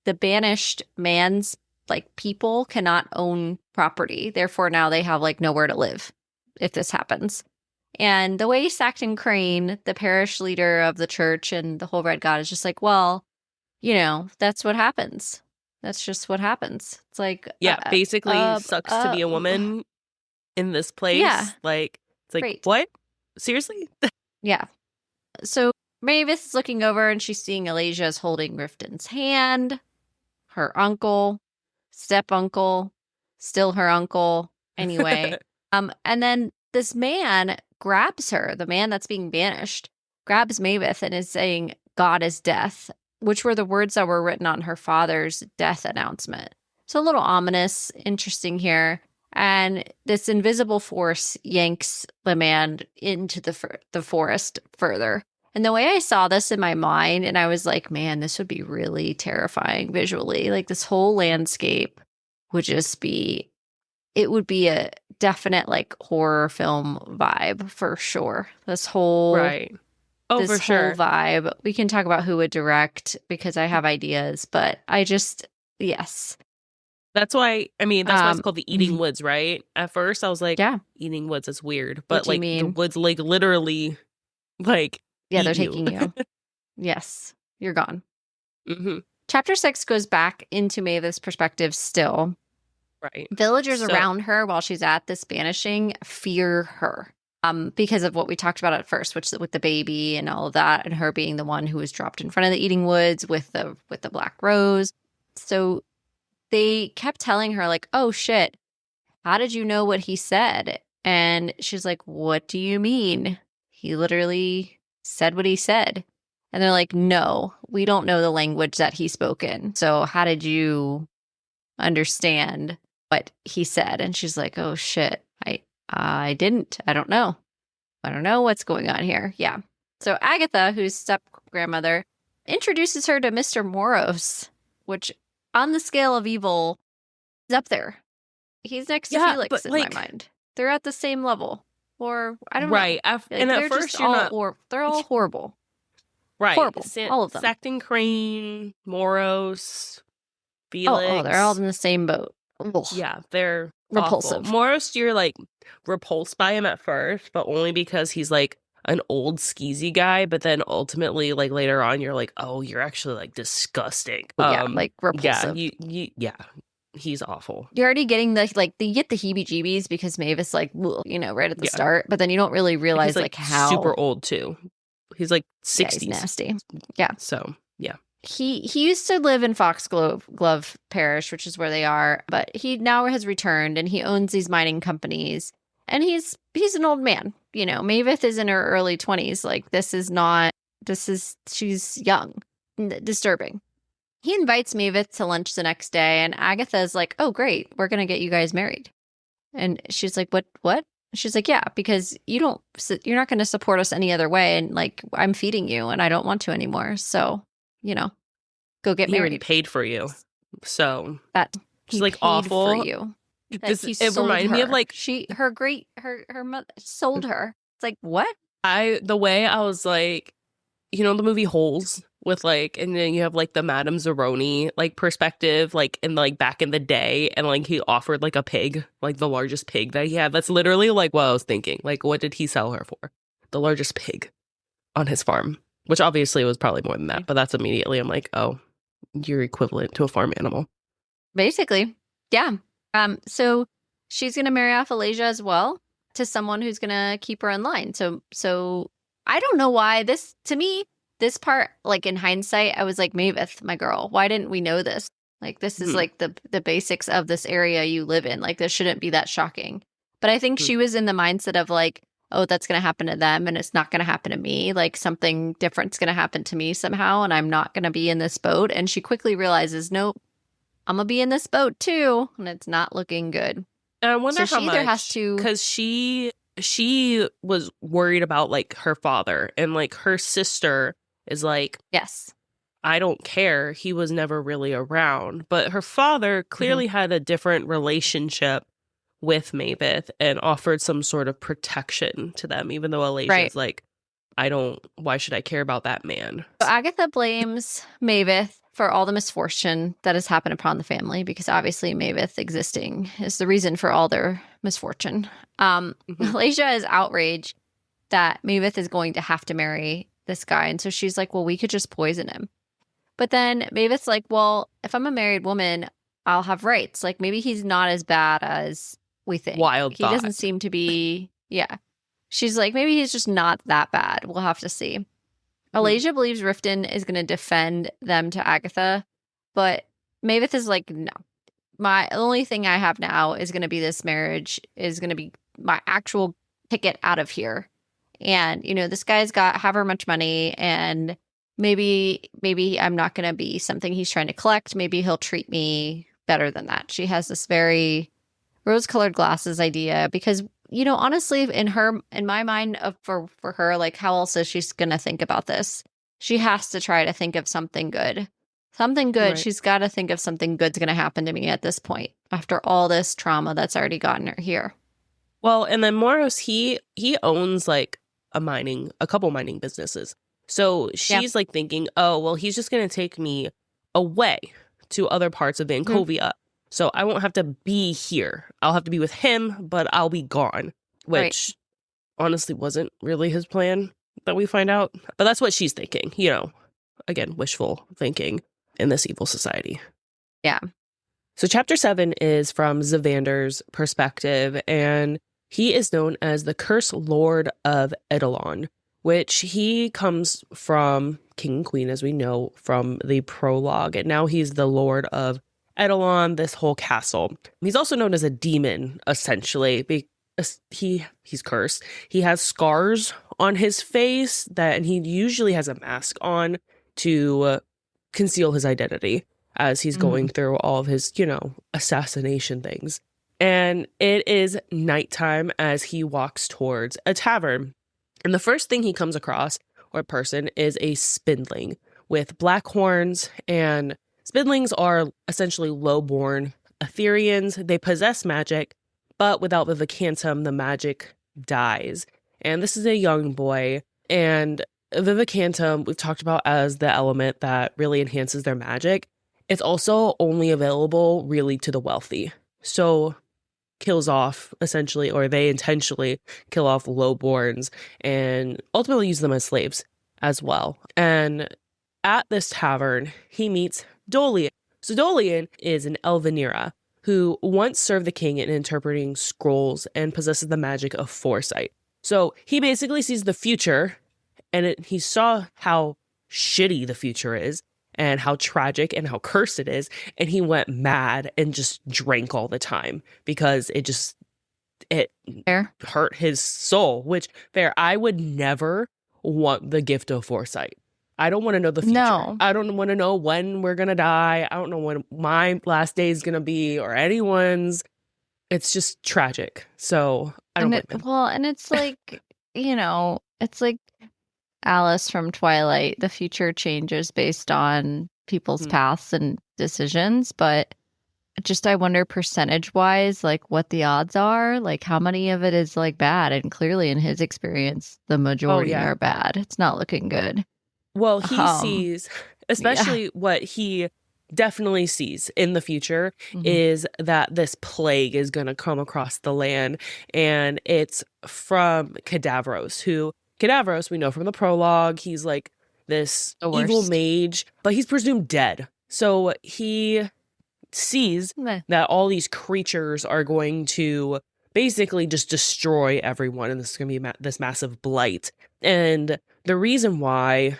the banished man's like people cannot own property. Therefore, now they have like nowhere to live if this happens. And the way Sackton Crane, the parish leader of the church and the whole Red God, is just like, well, you know, that's what happens. That's just what happens. It's like, basically sucks to be a woman in this place. Yeah. Like, it's like, Great. What? Seriously? Yeah. So Mavis is looking over and she's seeing Elijah is holding Riften's hand, her uncle, step-uncle, still her uncle. Anyway. And then this man grabs her, the man that's being banished, grabs Maveth and is saying, God is death, which were the words that were written on her father's death announcement. So a little ominous, interesting here. And this invisible force yanks the man into the forest further. And the way I saw this in my mind, and I was like, man, this would be really terrifying visually. Like this whole landscape would just be, it would be a definite like horror film vibe for sure. This whole right. Oh, this for sure. whole vibe. We can talk about who would direct because I have ideas, but I just yes. That's why it's called the Eating Woods, right? At first I was like, yeah, Eating Woods is weird. But like the woods like literally like they're taking you. Yes. You're gone. Mm-hmm. Chapter 6 goes back into Mavis' perspective still. Right. Villagers around her while she's at this banishing fear her. Because of what we talked about at first, which with the baby and all of that, and her being the one who was dropped in front of the Eating Woods with the black rose. So they kept telling her like, "Oh shit, how did you know what he said?" And she's like, "What do you mean? He literally said what he said." And they're like, "No, we don't know the language that he spoke in. So how did you understand what he said?" And she's like, "Oh shit, I didn't. I don't know. I don't know what's going on here." Yeah. So Agatha, who's step-grandmother, introduces her to Mr. Moros, which on the scale of evil is up there. He's next to Felix in my mind. They're at the same level. Or, I don't know. Right. And at first you're not... they're all horrible. Right. Horrible. All of them. Sackton Crane, Moros, Felix. Oh, they're all in the same boat. Ugh. Yeah, they're repulsive. Awful. Moros, you're like repulsed by him at first, but only because he's like an old skeezy guy. But then ultimately, like later on, you're like, oh, you're actually like disgusting. Like repulsive. Yeah, he's awful. You're already getting you get the heebie-jeebies because Mavis right at the start, but then you don't really realize he's, how super old too. He's like 60s. Yeah, he's nasty. Yeah. So yeah. He used to live in Foxglove Parish, which is where they are, but he now has returned and he owns these mining companies. And he's an old man. You know, Maveth is in her early 20s. Like she's young. Disturbing. He invites Maveth to lunch the next day and Agatha's like, "Oh, great. We're going to get you guys married." And she's like, "What?" She's like, "Yeah, because you're not going to support us any other way. And like, I'm feeding you and I don't want to anymore. So, go get married." He already paid for you. So that she's like awful for you. It reminded me of like her mother sold her. It's like, what? The way I was like, the movie Holes with like, and then you have like the Madame Zeroni like perspective, like in like back in the day, and like he offered like a pig, like the largest pig that he had. That's literally like what I was thinking. Like, what did he sell her for? The largest pig on his farm, which obviously was probably more than that, but that's immediately I'm like, oh, you're equivalent to a farm animal. Basically, yeah. So she's gonna marry off Alasia as well to someone who's gonna keep her in line. So I don't know why this, to me, this part, like in hindsight, I was like, Mavis, my girl, why didn't we know this? Like, this is like the basics of this area you live in. Like, this shouldn't be that shocking. But I think she was in the mindset of like, oh, that's going to happen to them and it's not going to happen to me. Like, something different's going to happen to me somehow and I'm not going to be in this boat. And she quickly realizes, nope, I'm going to be in this boat too. And it's not looking good. And I wonder so how she much, either has to, because she was worried about like her father, and like her sister is like, yes, I don't care. He was never really around. But her father clearly had a different relationship with Mavis and offered some sort of protection to them, even though Alasia's like, why should I care about that man? So Agatha blames Mavis for all the misfortune that has happened upon the family, because obviously Mavis existing is the reason for all their misfortune. Alasia is outraged that Mavis is going to have to marry this guy. And so she's like, well, we could just poison him. But then Mavis like, well, if I'm a married woman, I'll have rights. Like, maybe he's not as bad as we think. Wild He doesn't seem to be, yeah. She's like, maybe he's just not that bad. We'll have to see. Alasia believes Riften is going to defend them to Agatha, but Mavis is like, no. The only thing I have now is going to be this marriage, is going to be my actual ticket out of here. And, you know, this guy's got however much money, and maybe I'm not going to be something he's trying to collect. Maybe he'll treat me better than that. She has this very rose-colored glasses idea because, you know, honestly, in my mind, for her, like, how else is she going to think about this? She has to try to think of something good. Something good. Right. She's got to think of something good's going to happen to me at this point after all this trauma that's already gotten her here. Well, and then Moros, he owns like a couple mining businesses. So she's like thinking, oh, well, he's just going to take me away to other parts of Vancouver. So I won't have to be here. I'll have to be with him, but I'll be gone, which honestly wasn't really his plan that we find out. But that's what she's thinking, you know, again, wishful thinking in this evil society. Yeah. So chapter 7 is from Zavander's perspective, and he is known as the Cursed Lord of Eidolon, which he comes from King and Queen, as we know from the prologue. And now he's the Lord of Eidolon, this whole castle. He's also known as a demon, essentially, because he's cursed. He has scars on his face and he usually has a mask on to conceal his identity as he's going through all of his, you know, assassination things. And it is nighttime as he walks towards a tavern. And the first thing he comes across, or person, is a spindling with black horns. And spindlings are essentially low-born Etherians. They possess magic, but without the Vivacantum, the magic dies. And this is a young boy. And Vivacantum, we've talked about as the element that really enhances their magic. It's also only available really to the wealthy. So kills off, essentially, or they intentionally kill off lowborns and ultimately use them as slaves as well. And at this tavern, he meets Dolian. So Dolian is an Elvenira who once served the king in interpreting scrolls and possesses the magic of foresight. So he basically sees the future, and he saw how shitty the future is and how tragic and how cursed it is, and he went mad and just drank all the time because it hurt his soul, which, fair, I would never want the gift of foresight. I don't want to know the future. No. I don't want to know when we're going to die. I don't know when my last day is going to be or anyone's. It's just tragic. So I don't blame him. Well, and it's like, you know, it's like Alice from Twilight. The future changes based on people's paths and decisions, but just I wonder percentage wise, like what the odds are, like how many of it is like bad. And clearly in his experience, the majority are bad. It's not looking good. Well, he Um, sees, yeah. especially what he definitely sees in the future Mhm. is that this plague is going to come across the land, and it's from Cadavros, we know from the prologue, he's like this The evil worst. mage, but he's presumed dead. So he sees Meh. that all these creatures are going to basically just destroy everyone, and this is going to be this massive blight. And the reason why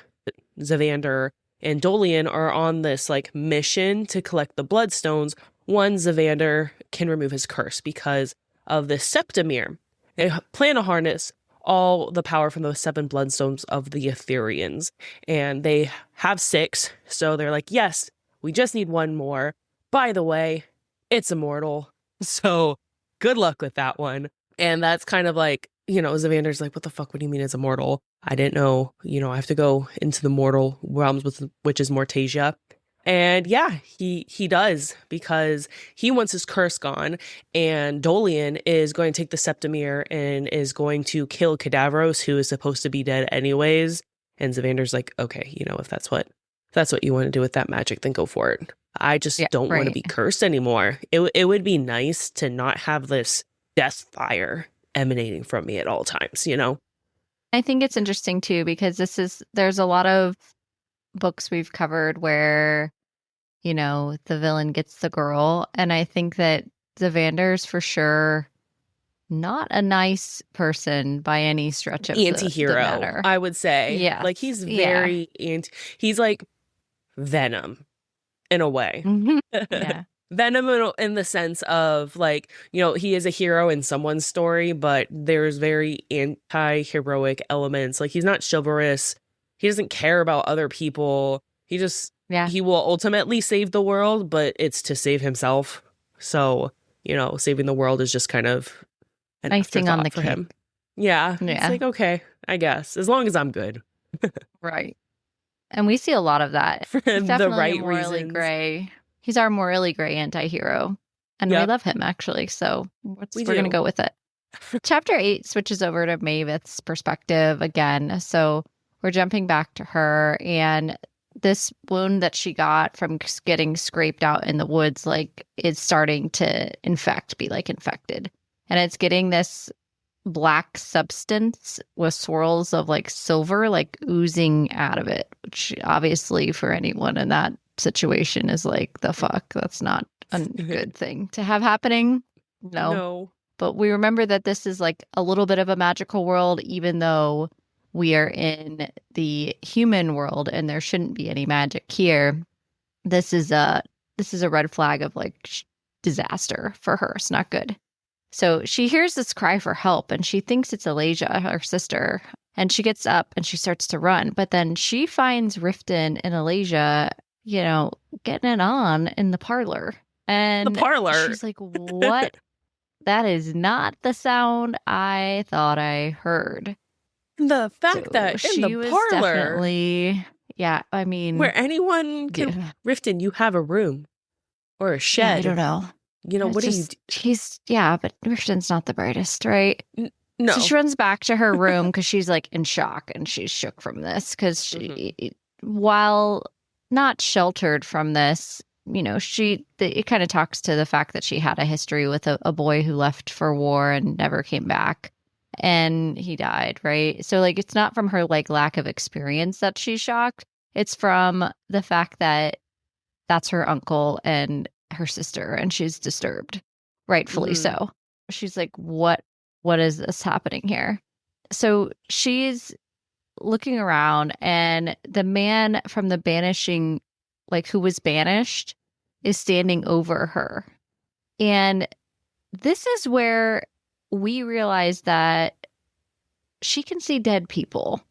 Zavander and Dolian are on this like mission to collect the bloodstones, one, Zavander can remove his curse because of the Septimere. They plan to harness all the power from those 7 bloodstones of the Ethereans, and they have 6, so they're like, yes, we just need 1 more. By the way, it's immortal, so good luck with that one. And that's kind of like, Zavander's like, what the fuck, what do you mean it's immortal? I didn't know, I have to go into the mortal realms, which is Mortasia. And yeah, he does, because he wants his curse gone, and Dolian is going to take the Septimere and is going to kill Cadavros, who is supposed to be dead anyways. And Zavander's like, okay, if that's what you want to do with that magic, then go for it. I just Yeah, don't want to right. be cursed anymore. It would be nice to not have this death fire emanating from me at all times, I think it's interesting too because there's a lot of books we've covered where, the villain gets the girl, and I think that Zavander's for sure not a nice person by any stretch of the Anti-hero, matter. I would say. Yes. Like, he's Yeah. very he's like Venom in a way. Mhm. Yeah. Venom in the sense of like, he is a hero in someone's story, but there's very anti-heroic elements. Like, he's not chivalrous. He doesn't care about other people. Yeah. He will ultimately save the world, but it's to save himself. So, saving the world is just kind of an Icing on afterthought the for cake. him. Yeah. It's Yeah. like, okay, I guess, as long as I'm good. Right. And we see a lot of that. For He's the definitely a right morally reasons. gray. He's our morally gray anti-hero. And we Yep, love him, actually. So we're we going to do. go with it. Chapter 8 switches over to Maveth's perspective again. So we're jumping back to her, and this wound that she got from getting scraped out in the woods, like, is starting to be like infected. And it's getting this black substance with swirls of like silver, like oozing out of it, which obviously for anyone in that situation is like, the fuck, that's not a good thing to have happening. No. No. But we remember that this is like a little bit of a magical world, even though we are in the human world and there shouldn't be any magic here. This is a red flag of like disaster for her. It's not good. So she hears this cry for help, and she thinks it's Alasia, her sister. And she gets up and she starts to run. But then she finds Riften and Alasia, getting it on in the parlor. The And parlor. she's like, what? That is not the sound I thought I heard. The fact So that in she the was parlor, definitely, yeah, I mean, where anyone can, yeah, Riften, you have a room or a yeah, I shed. don't know. What do you do? But Riften's not the brightest, right? No. So she runs back to her room because she's like in shock and she's shook from this because while not sheltered from this, it kind of talks to the fact that she had a history with a boy who left for war and never came back, and he died, right? So like, it's not from her like lack of experience that she's shocked. It's from the fact that that's her uncle and her sister, and she's disturbed, rightfully so. She's like, what is this happening here? So she's looking around, and the man from the banishing, like, who was banished, is standing over her. And this is where we realize that she can see dead people.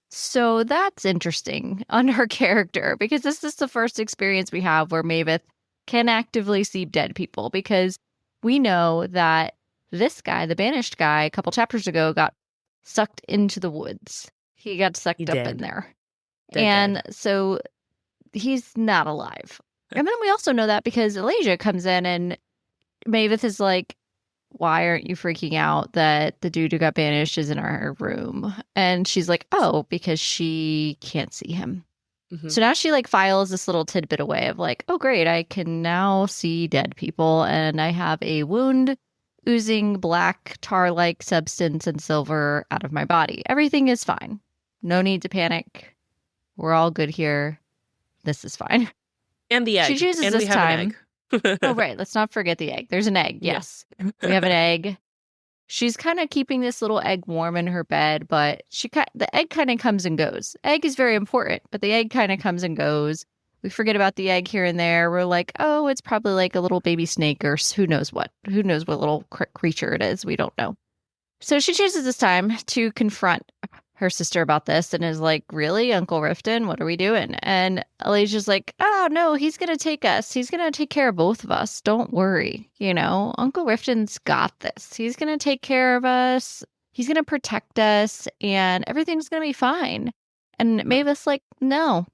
So that's interesting on her character, because this is the first experience we have where Maveth can actively see dead people, because we know that this guy, the banished guy, a couple chapters ago, got sucked into the woods. He got sucked up in there. And so he's not alive. And then we also know that because Alasia comes in and Maveth is like, why aren't you freaking out that the dude who got banished is in our room? And she's like, oh, because she can't see him. So now she like files this little tidbit away of like, oh, great, I can now see dead people, and I have a wound oozing black tar-like substance and silver out of my body. Everything is fine. No need to panic. We're all good here. This is fine. And the egg. She chooses and this we have time. An egg. Oh, right. Let's not forget the egg. There's an egg. Yes. We have an egg. She's kind of keeping this little egg warm in her bed, but the egg kind of comes and goes. Egg is very important, but the egg kind of comes and goes. We forget about the egg here and there. We're like, oh, it's probably like a little baby snake or who knows what. Who knows what little creature it is. We don't know. So she chooses this time to confront her sister about this and is like, really, Uncle Rifton, what are we doing? And Alicia's like, oh, no, he's going to take us. He's going to take care of both of us. Don't worry. You know, Uncle Rifton's got this. He's going to take care of us. He's going to protect us and everything's going to be fine. And Mavis like, no,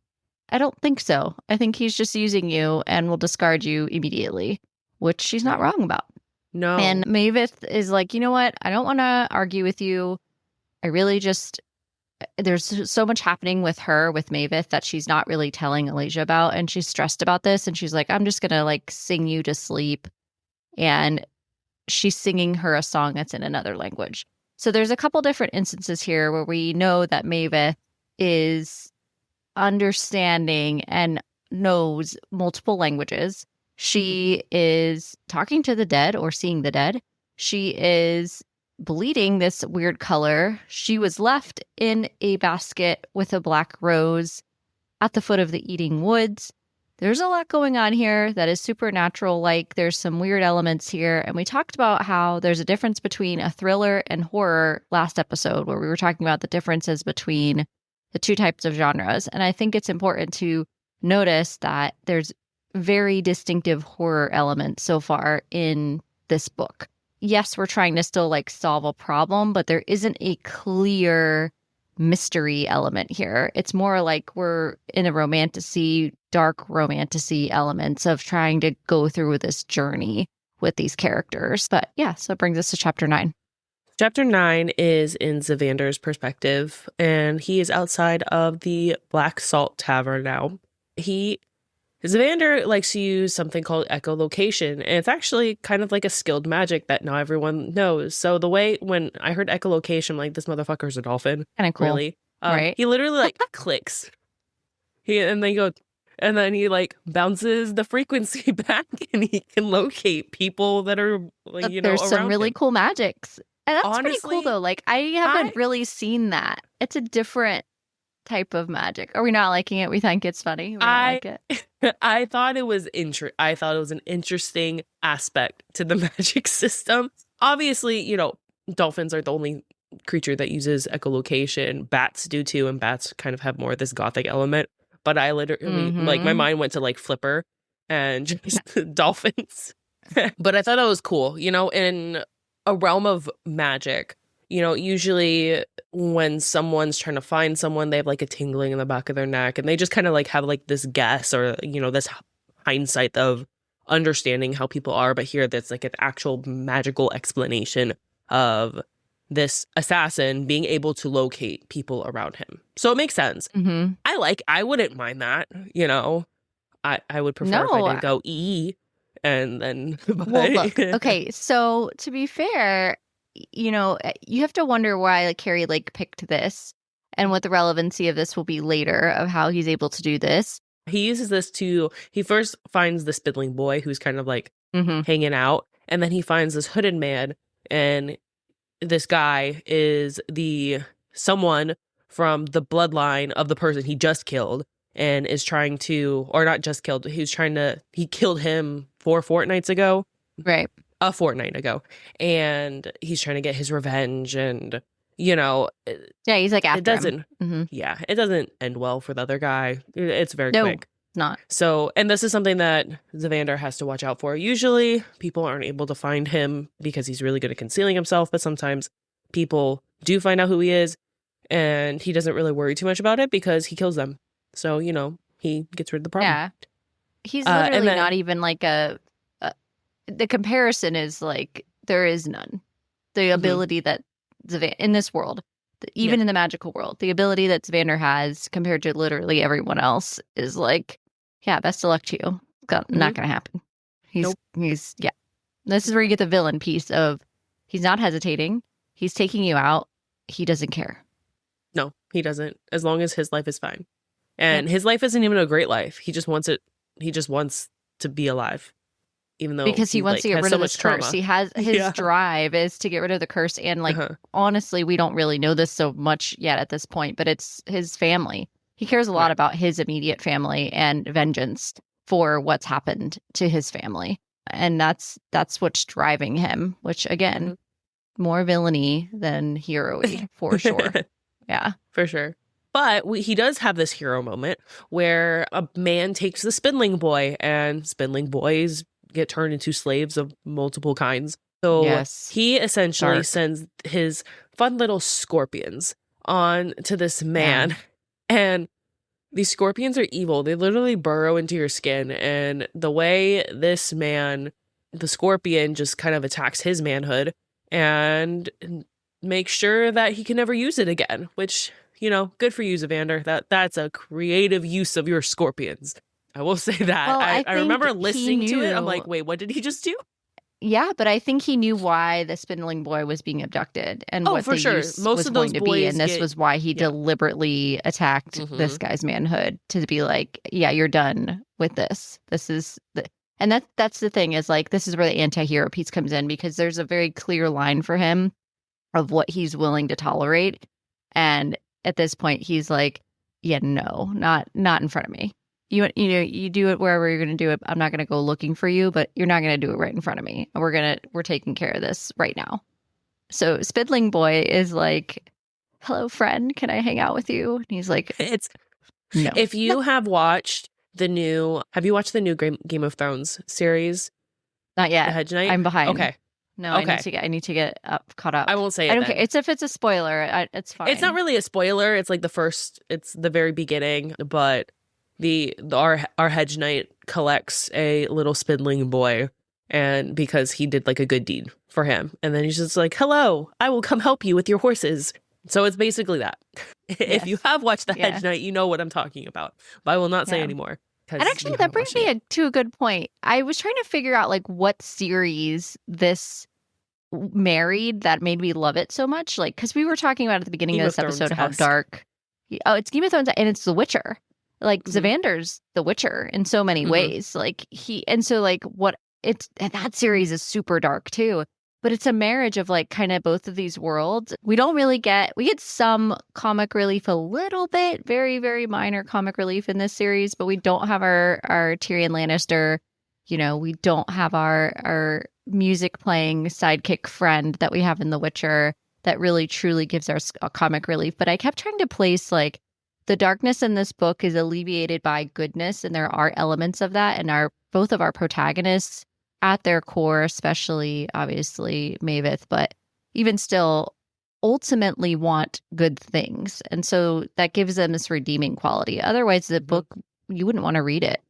I don't think so. I think he's just using you and will discard you immediately, which she's not wrong about. No. And Mavis is like, you know what? I don't want to argue with you. I really just... There's so much happening with Mavis that she's not really telling Alicia about, and she's stressed about this, and she's like, I'm just gonna like sing you to sleep. And she's singing her a song that's in another language. So there's a couple different instances here where we know that Mavis is understanding and knows multiple languages. She is talking to the dead or seeing the dead. She is bleeding this weird color. She was left in a basket with a black rose at the foot of the Eating Woods. There's a lot going on here that is supernatural. Like there's some weird elements here. And we talked about how there's a difference between a thriller and horror last episode, where we were talking about the differences between the two types of genres. And I think it's important to notice that there's very distinctive horror elements so far in this book. Yes, we're trying to still like solve a problem, but there isn't a clear mystery element here. It's more like we're in a romantasy, dark romantasy elements of trying to go through this journey with these characters. But yeah, so it brings us to chapter 9. Chapter 9 is in perspective, and he is outside of the Black Salt Tavern now. Zavander likes to use something called echolocation, and it's actually kind of like a skilled magic that not everyone knows. So the way when I heard echolocation, I'm like, this motherfucker's a dolphin. Kind of cool. Really? Right? He literally like clicks. And then he like bounces the frequency back, and he can locate people that are like, There's some around really him. cool magics. And that's Honestly, pretty cool though. Like I haven't really seen that. It's a different type of magic. Are we not liking it? We think it's funny. We don't like it. I thought it was I thought it was an interesting aspect to the magic system. Obviously, dolphins are the only creature that uses echolocation. Bats do too, and bats kind of have more of this gothic element. But I literally like my mind went to like Flipper and just dolphins. But I thought that was cool. In a realm of magic, usually when someone's trying to find someone, they have like a tingling in the back of their neck, and they just kind of like have like this guess or, this hindsight of understanding how people are. But here that's like an actual magical explanation of this assassin being able to locate people around him. So it makes sense. Mm-hmm. I wouldn't mind that, I would prefer if I didn't go and then. Well, look, okay, so to be fair, you have to wonder why like Keri Lake picked this and what the relevancy of this will be later of how he's able to do this. He uses this he first finds the Spitling boy who's kind of like hanging out, and then he finds this hooded man, and this guy is someone from the bloodline of the person he just killed, and is trying to, or not just killed, he killed him 4 fortnights ago. Right. A fortnight ago, and he's trying to get his revenge, and yeah, he's like after it doesn't him. Yeah, it doesn't end well for the other guy. It's very No, quick. It's not. So, and this is something that Zavander has to watch out for. Usually people aren't able to find him because he's really good at concealing himself, but sometimes people do find out who he is, and he doesn't really worry too much about it because he kills them. So, he gets rid of the problem. Yeah, he's literally not even like the comparison is like there is none. The ability that in this world, even in the magical world, the ability that Xander has compared to literally everyone else is like, yeah, best of luck to you. Not going to happen. He's This is where you get the villain piece of he's not hesitating. He's taking you out. He doesn't care. No, he doesn't. As long as his life is fine. And his life isn't even a great life. He just wants it. He just wants to be alive. Even though because he wants to get rid of this curse. Trauma. He has his drive is to get rid of the curse. And like, honestly, we don't really know this so much yet at this point, but it's his family. He cares a lot about his immediate family and vengeance for what's happened to his family. And that's what's driving him, which again, more villainy than hero-y for sure. Yeah, for sure. But he does have this hero moment where a man takes the spindling boy, and spindling boys get turned into slaves of multiple kinds. So he essentially sends his fun little scorpions on to this man. And these scorpions are evil. They literally burrow into your skin. And the way this man, the scorpion, just kind of attacks his manhood and makes sure that he can never use it again, which, you know, good for you, Xander. That's a creative use of your scorpions. I will say that. Well, I remember listening to it. I'm like, wait, what did he just do? Yeah, but I think he knew why the spindling boy was being abducted and what the use most was of going those to be. And this was why he deliberately attacked this guy's manhood, to be like, yeah, you're done with this. This is and that's the thing, is like, this is where the anti-hero piece comes in, because there's a very clear line for him of what he's willing to tolerate. And at this point, he's like, yeah, no, not in front of me. You do it wherever you're going to do it. I'm not going to go looking for you, but you're not going to do it right in front of me. We're taking care of this right now. So Spindling Boy is like, hello, friend. Can I hang out with you? And he's like, no. If you have watched the new Game of Thrones series? Not yet. The Hedge Knight? I'm behind. Okay. No, okay. I need to get caught up. I won't say it. I don't care. It's if it's a spoiler. It's fine. It's not really a spoiler. It's like it's the very beginning, but our hedge knight collects a little spindling boy, and because he did like a good deed for him, and then he's just like, hello, I will come help you with your horses. So it's basically that. If you have watched the Hedge Knight, you know what I'm talking about, but I will not say anymore. And actually, that brings me to a good point. I was trying to figure out like what series this married that made me love it so much. Like, because we were talking about at the beginning of this episode how dark. Oh, it's Game of Thrones, and it's The Witcher. Like Xander's The Witcher in so many ways. Like that series is super dark too. But it's a marriage of like kind of both of these worlds. We get some comic relief a little bit, very, very minor comic relief in this series, but we don't have our Tyrion Lannister, we don't have our music playing sidekick friend that we have in The Witcher that really truly gives us a comic relief. But I kept trying to place like the darkness in this book is alleviated by goodness, and there are elements of that, and both of our protagonists at their core, especially obviously Maveth, but even still ultimately want good things. And so that gives them this redeeming quality. Otherwise, the book, you wouldn't want to read it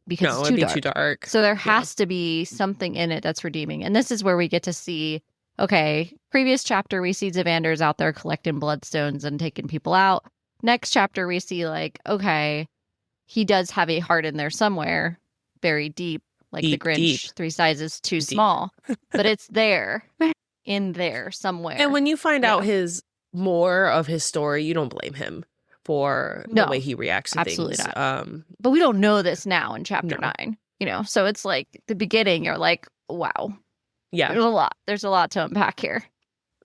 because it's too dark. So there has to be something in it that's redeeming. And this is where we get to see, okay, previous chapter, we see Xander's out there collecting bloodstones and taking people out. Next chapter, we see like, okay, he does have a heart in there somewhere, buried deep. Like the Grinch, 3 sizes too small, but it's in there somewhere. And when you find out more of his story, you don't blame him for the way he reacts to absolutely things. Not. But we don't know this now in chapter 9, so it's like the beginning, you're like, wow. Yeah. There's a lot to unpack here.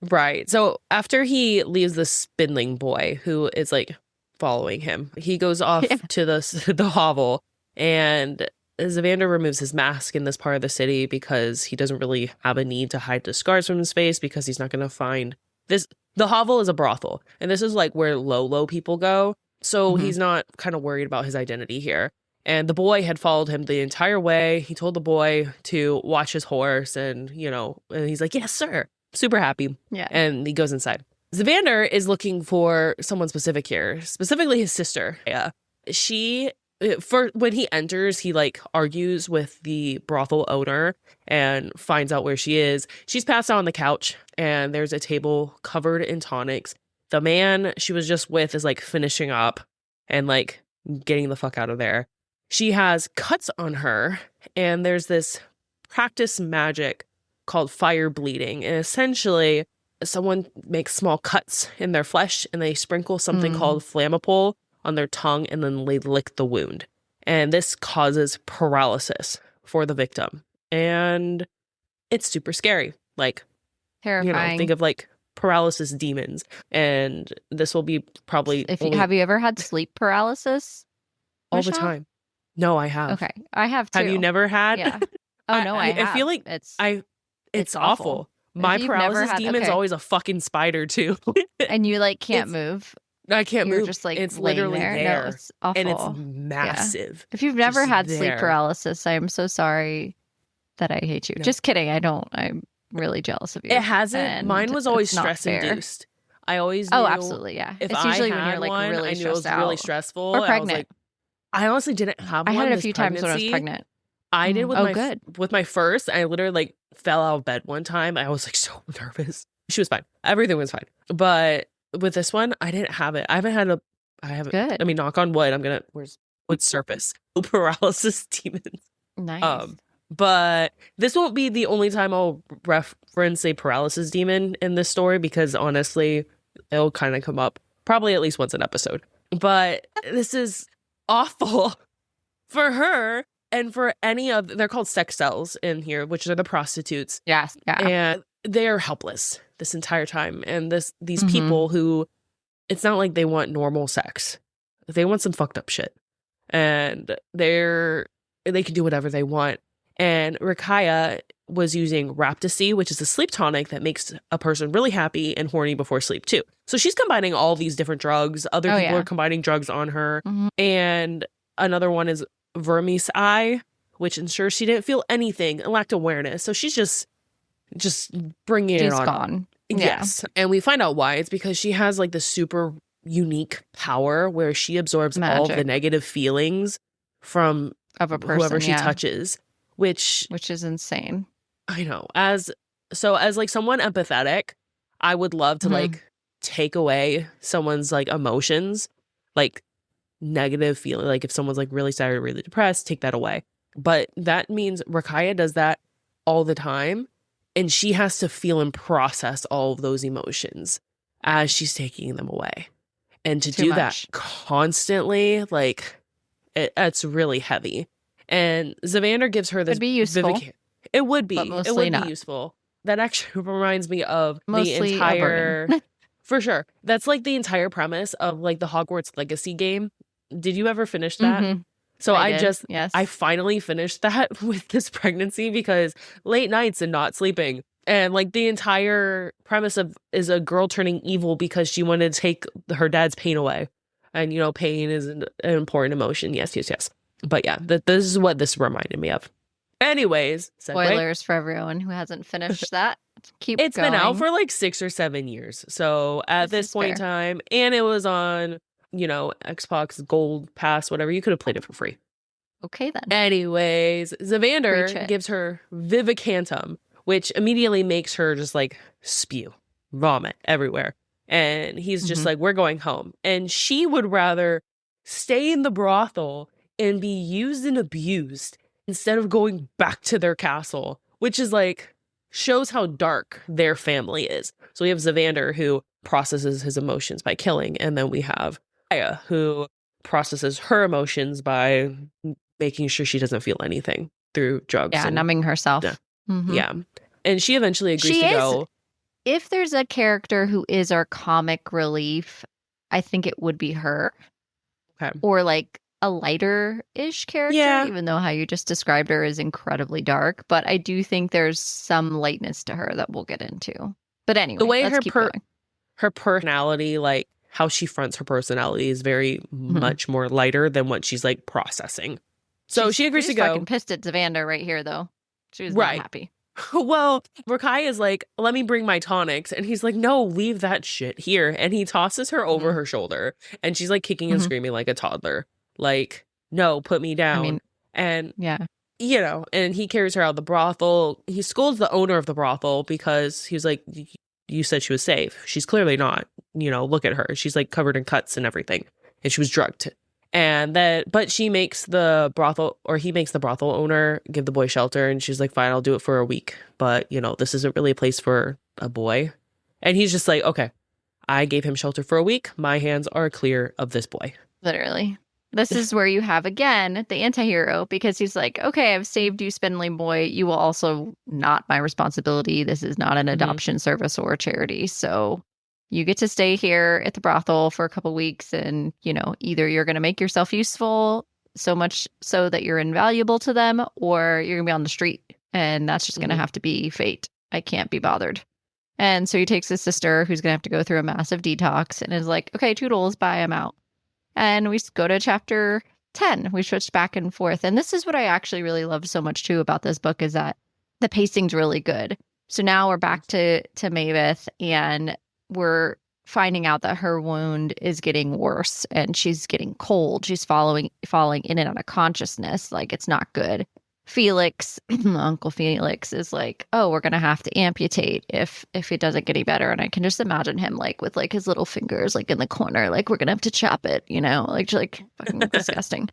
Right. So after he leaves the spindling boy who is like following him, he goes off to the hovel, and Xander removes his mask in this part of the city because he doesn't really have a need to hide the scars from his face, because he's not going to find this. The hovel is a brothel, and this is like where low people go. So he's not kind of worried about his identity here. And the boy had followed him the entire way. He told the boy to watch his horse, and, and he's like, yes, sir. Super happy. Yeah. And he goes inside. Xander is looking for someone specific here, specifically his sister. Yeah. She for when he enters, he like argues with the brothel owner and finds out where she is. She's passed out on the couch, and there's a table covered in tonics. The man she was just with is like finishing up and like getting the fuck out of there. She has cuts on her, and there's this practice magic called fire bleeding. And essentially, someone makes small cuts in their flesh, and they sprinkle something called flammable on their tongue, and then they lick the wound. And this causes paralysis for the victim. And it's super scary. Like, Terrifying. Think of like paralysis demons. And this will be probably have you ever had sleep paralysis? all Michelle? the time. No, I have. Okay. I have too. Have you never had? Yeah. Oh no, I have. I feel like it's awful. My paralysis demon's always a fucking spider too. And you like can't move. I can't move. Just like it's literally there. No, it's awful. And it's massive. Yeah. If you've never had sleep paralysis, I'm so sorry that I hate you. No. Just kidding. I'm really jealous of you. It hasn't. Mine was always stress induced. I always knew. Oh, absolutely. Yeah. If it's usually I had when you're like one, really I knew it was really stressful. Or pregnant. I honestly didn't have one. I had it a few times when I was pregnant. I did with my first. I literally like fell out of bed one time. I was like so nervous. She was fine. Everything was fine. But with this one, I didn't have it. I haven't. Good. I mean, knock on wood. Where's wood surface? Paralysis demons. Nice. But this won't be the only time I'll reference a paralysis demon in this story, because honestly, it'll kind of come up probably at least once an episode. But this is awful for her and for any of, they're called sex cells in here, which are the prostitutes. Yes. Yeah. And they are helpless this entire time. And these people who, it's not like they want normal sex. They want some fucked up shit. And they can do whatever they want. And Rakaya was using Romantasy, which is a sleep tonic that makes a person really happy and horny before sleep too. So she's combining all these different drugs. Other people are combining drugs on her. And another one is Vermis Eye, which ensures she didn't feel anything and lacked awareness. So she's just bringing it on. She's gone. Yes. And we find out why. It's because she has like this super unique power where she absorbs all the negative feelings from of a person, whoever she touches. Which is insane. I know. As like someone empathetic, I would love to like take away someone's like emotions, like negative feeling. Like if someone's like really sad or really depressed, take that away. But that means Rakaya does that all the time, and she has to feel and process all of those emotions as she's taking them away. And to do that constantly, like it's really heavy. And Zavander gives her this. Would be useful. It would be. But mostly it would not. be useful. That actually reminds me of mostly the entire. For sure. That's like the entire premise of like the Hogwarts Legacy game. Did you ever finish that? So I finally finished that with this pregnancy, because late nights and not sleeping. And like the entire premise is a girl turning evil because she wanted to take her dad's pain away. And pain is an important emotion. Yes. But yeah, this is what this reminded me of. Anyways, spoilers for everyone who hasn't finished that. It's been out for like 6 or 7 years. So at this point in time, and it was on, Xbox Gold Pass, whatever, you could have played it for free. Okay then. Anyways, Zavander gives her Vivicantum, which immediately makes her just like spew, vomit everywhere. And he's just like, we're going home. And she would rather stay in the brothel and be used and abused instead of going back to their castle, which is like, shows how dark their family is. So we have Zavander, who processes his emotions by killing, and then we have Aya, who processes her emotions by making sure she doesn't feel anything through drugs. Yeah, numbing herself. Yeah. And she eventually agrees to go. If there's a character who is our comic relief, I think it would be her. Okay. Or like a lighter-ish character, even though how you just described her is incredibly dark. But I do think there's some lightness to her that we'll get into. But anyway, the way let's keep going. Her personality, like how she fronts her personality, is very much more lighter than what she's like processing. So she agrees to go. Fucking pissed at Zavander right here, though. She was not happy. Well, Rakai is like, let me bring my tonics. And he's like, no, leave that shit here. And he tosses her over her shoulder. And she's like kicking and screaming like a toddler. Like, no, put me down. I mean, and, yeah. you know, and he carries her out of the brothel. He scolds the owner of the brothel because he was like, you said she was safe. She's clearly not. You know, look at her. She's like covered in cuts and everything. And she was drugged. And then, but he makes the brothel owner give the boy shelter. And she's like, fine, I'll do it for a week. But, you know, this isn't really a place for a boy. And he's just like, okay, I gave him shelter for a week. My hands are clear of this boy. Literally. This is where you have, again, the anti-hero, because he's like, okay, I've saved you, spindly boy. You will also not my responsibility. This is not an adoption service or a charity. So you get to stay here at the brothel for a couple weeks, and, you know, either you're going to make yourself useful so much so that you're invaluable to them, or you're going to be on the street, and that's just going to have to be fate. I can't be bothered. And so he takes his sister, who's going to have to go through a massive detox, and is like, okay, toodles, bye, I'm out. And we go to chapter 10. We switched back and forth. And this is what I actually really love so much, too, about this book, is that the pacing's really good. So now we're back to Mavis, and we're finding out that her wound is getting worse, and she's getting cold. She's falling in and out of consciousness. Like, it's not good. Felix, Uncle Felix, is like, oh, we're going to have to amputate if it doesn't get any better. And I can just imagine him, like, with, like, his little fingers, like, in the corner, like, we're going to have to chop it, you know, like fucking disgusting.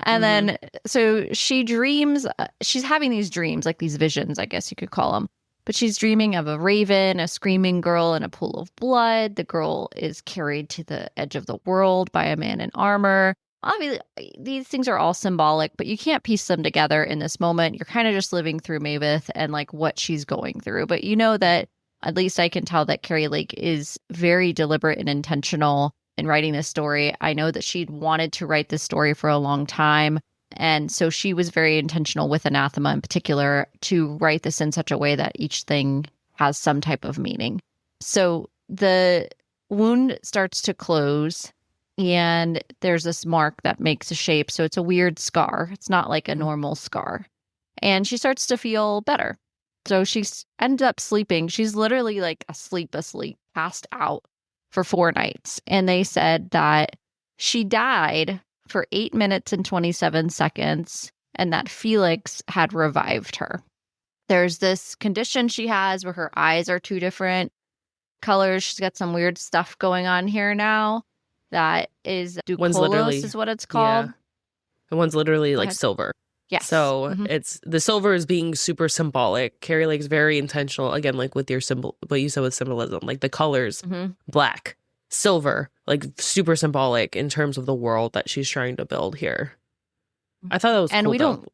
And then, so she dreams, she's having these dreams, like these visions, I guess you could call them. But she's dreaming of a raven, a screaming girl in a pool of blood. The girl is carried to the edge of the world by a man in armor. Obviously, these things are all symbolic, but you can't piece them together in this moment. You're kind of just living through Mavis and, like, what she's going through. But you know that, at least I can tell, that Keri Lake is very deliberate and intentional in writing this story. I know that she'd wanted to write this story for a long time. And so she was very intentional with Anathema in particular to write this in such a way that each thing has some type of meaning. So the wound starts to close, and there's this mark that makes a shape. So it's a weird scar. It's not like a normal scar. And she starts to feel better. So she ends up sleeping. She's literally like asleep, passed out for 4 nights. And they said that she died for 8 minutes and 27 seconds, and that Felix had revived her. There's this condition she has where her eyes are 2 different colors. She's got some weird stuff going on here now. That is Ducolos is what it's called. Yeah. The one's literally like silver. Yes. So it's the silver is being super symbolic. Keri Lake's very intentional, again, like with your symbol, what you said with symbolism, like the colors, black, silver, like super symbolic in terms of the world that she's trying to build here. I thought that was cool. We don't.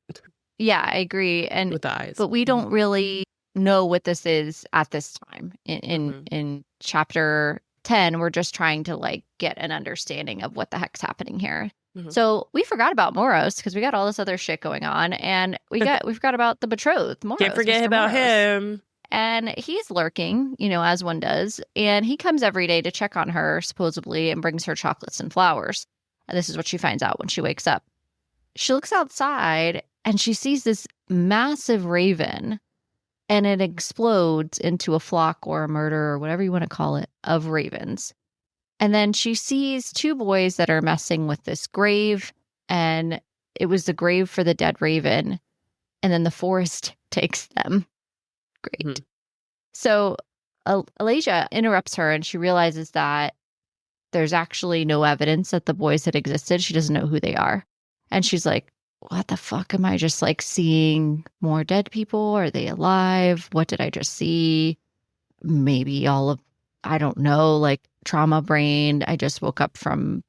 Yeah, I agree. And with the eyes, but we don't really know what this is at this time in chapter 10. We're just trying to, like, get an understanding of what the heck's happening here. So we forgot about Moros because we got all this other shit going on, and we forgot about the betrothed. Moros, can't forget Mr. about Moros. him. And he's lurking, you know, as one does. And he comes every day to check on her, supposedly, and brings her chocolates and flowers. And this is what she finds out when she wakes up. She looks outside and she sees this massive raven, and it explodes into a flock or a murder or whatever you want to call it of ravens. And then she sees 2 boys that are messing with this grave, and it was the grave for the dead raven. And then the forest takes them. Great. So Alasia interrupts her, and she realizes that there's actually no evidence that the boys had existed. She doesn't know who they are. And she's like, what the fuck? Am I just, like, seeing more dead people? Are they alive? What did I just see? Maybe I don't know, like, trauma brain. I just woke up from,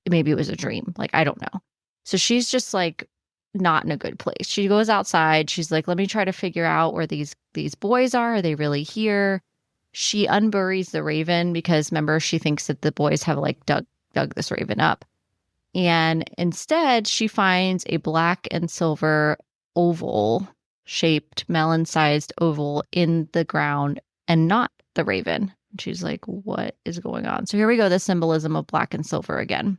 maybe it was a dream. Like, I don't know. So she's just, like, not in a good place. She goes outside. She's like, let me try to figure out where these boys are. Are they really here? She unburies the raven because, remember, she thinks that the boys have, like, dug this raven up. And instead, she finds a black and silver oval shaped, melon-sized oval in the ground, and not the raven. And she's like, what is going on? So here we go, the symbolism of black and silver again.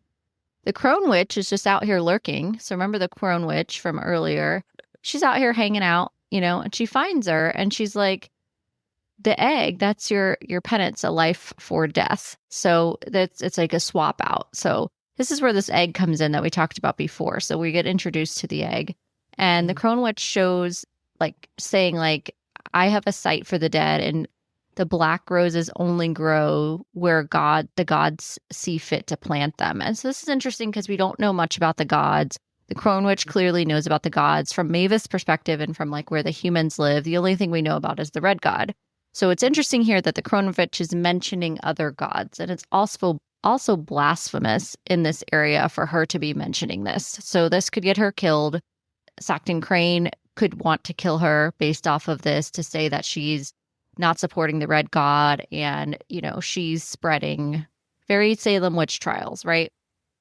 The crone witch is just out here lurking. So remember the crone witch from earlier? She's out here hanging out, you know, and she finds her, and she's like, the egg, that's your penance, a life for death. So it's like a swap out. So this is where this egg comes in that we talked about before. So we get introduced to the egg, and the crone witch shows like saying like, I have a sight for the dead, and the black roses only grow where the gods see fit to plant them. And so this is interesting because we don't know much about the gods. The crone witch clearly knows about the gods from Mavis's perspective, and from like where the humans live. The only thing we know about is the red god. So it's interesting here that the crone witch is mentioning other gods, and it's also blasphemous in this area for her to be mentioning this. So this could get her killed. Sackton Crane could want to kill her based off of this, to say that she's not supporting the red god, and she's spreading very Salem witch trials, right?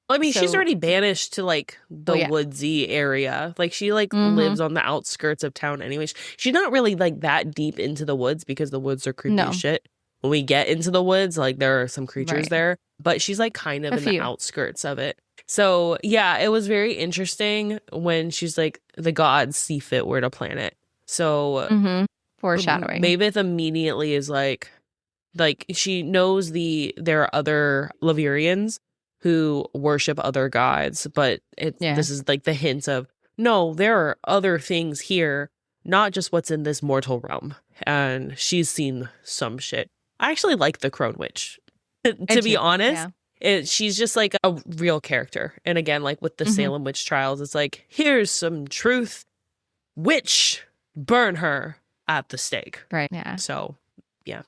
I mean, she's already banished to like the woodsy area. Like she like lives on the outskirts of town anyways. She's not really like that deep into the woods, because the woods are creepy as shit. When we get into the woods, like there are some creatures there, but she's like kind of in the outskirts of it. So yeah, it was very interesting when she's like, the gods see fit where to plant it. So foreshadowing. Mavis immediately is like she knows there are other Laverians who worship other gods, but this is like the hint of, no, there are other things here, not just what's in this mortal realm. And she's seen some shit. I actually like the crone witch, to be honest. She's just like a real character. And again, like with the Salem witch trials, it's like, here's some truth, witch, burn her at the stake. Right. Yeah. So yeah.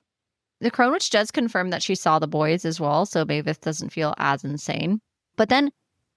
The crone witch does confirm that she saw the boys as well, so Mavis doesn't feel as insane. But then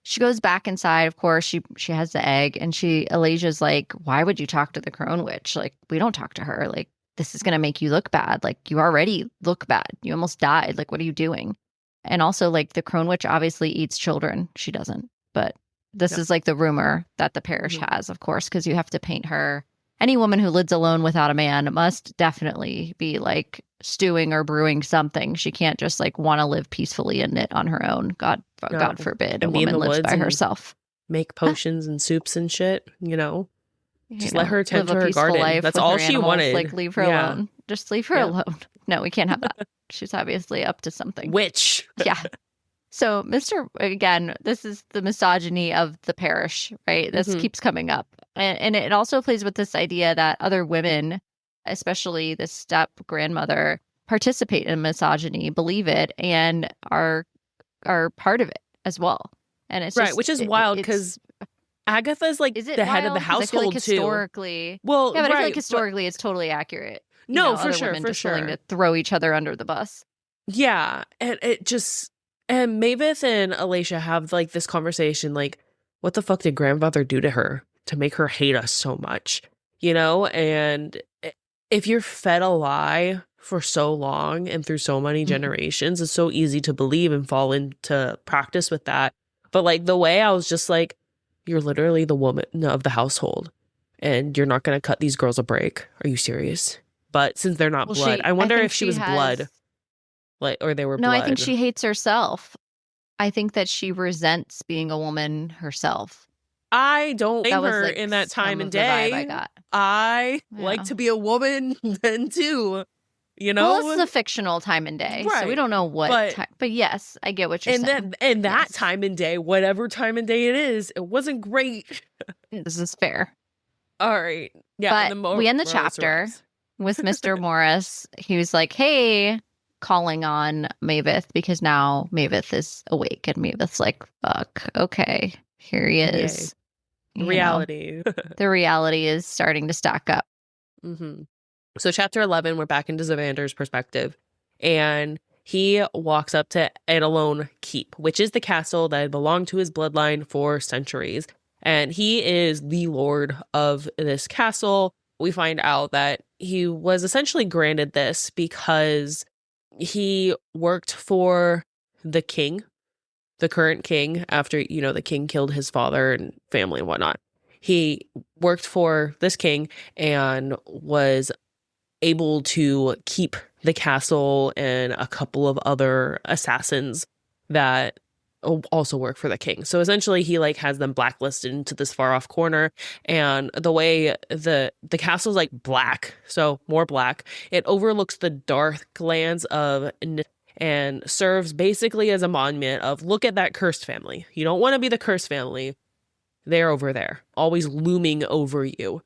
she goes back inside. Of course, she has the egg, and Alasia's like, why would you talk to the crone witch? Like, we don't talk to her. Like, this is going to make you look bad. Like, you already look bad. You almost died. Like, what are you doing? And also, like, the crone witch obviously eats children. She doesn't. But this is like the rumor that the parish has, of course, because you have to paint her. Any woman who lives alone without a man must definitely be like stewing or brewing something. She can't just like want to live peacefully and knit on her own. God forbid a woman lives by herself. Make potions and soups and shit, Just let her tend to her garden. Life. That's all she animals. wanted. Like, leave her alone. Just leave her alone. No, we can't have that. She's obviously up to something. Witch. Yeah. So again, this is the misogyny of the parish, right? This keeps coming up. And it also plays with this idea that other women, especially the step grandmother, participate in misogyny, believe it, and are part of it as well. And it's right, which is wild because Agatha's like the head of the household, I feel like historically, too. Well, yeah, but I feel like historically it's totally accurate. No, for other sure, women for just sure. willing to throw each other under the bus. Yeah, and and Mavis and Alasia have like this conversation, like, what the fuck did grandfather do to her to make her hate us so much? And if you're fed a lie for so long and through so many generations, it's so easy to believe and fall into practice with that. But like the way I was just like, you're literally the woman of the household, and you're not going to cut these girls a break. Are you serious? But since they're not blood, I wonder if she was blood. Like, or they were blood. No, I think she hates herself. I think that she resents being a woman herself. I don't blame her in that time and day. I like to be a woman then too. Well, this is a fictional time and day, right? So we don't know what time. But yes, I get what you're saying. And that time and day, whatever time and day it is, it wasn't great. This is fair. All right. Yeah. But we end the chapter with Mr. Morris. He was like, hey, calling on Mavis, because now Mavis is awake, and Mavis like, fuck, okay, here he is. Reality. The reality is starting to stack up. So chapter 11, we're back into Zavander's perspective, and he walks up to Edelone Keep, which is the castle that had belonged to his bloodline for centuries. And he is the lord of this castle. We find out that he was essentially granted this because he worked for the king, the current king, after, the king killed his father and family and whatnot. He worked for this king and was able to keep the castle and a couple of other assassins that also work for the king. So essentially he like has them blacklisted into this far off corner, and the way the castle's like black, so more black, it overlooks the dark lands of and serves basically as a monument of, look at that cursed family. You don't want to be the cursed family. They're over there, always looming over you.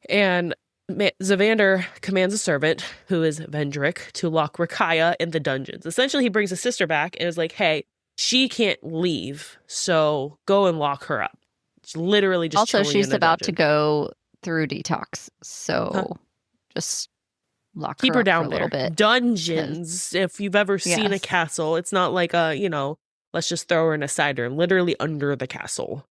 And Zavander commands a servant, who is Vendrick, to lock Rakaya in the dungeons. Essentially, he brings his sister back and is like, hey, she can't leave, so go and lock her up. It's literally just Also, chilling she's in a about dungeon. to go through detox, so just lock Keep her her up down for a little there. bit. Dungeons, if you've ever seen a Yes. castle, it's not like a, let's just throw her in a side room, literally under the castle.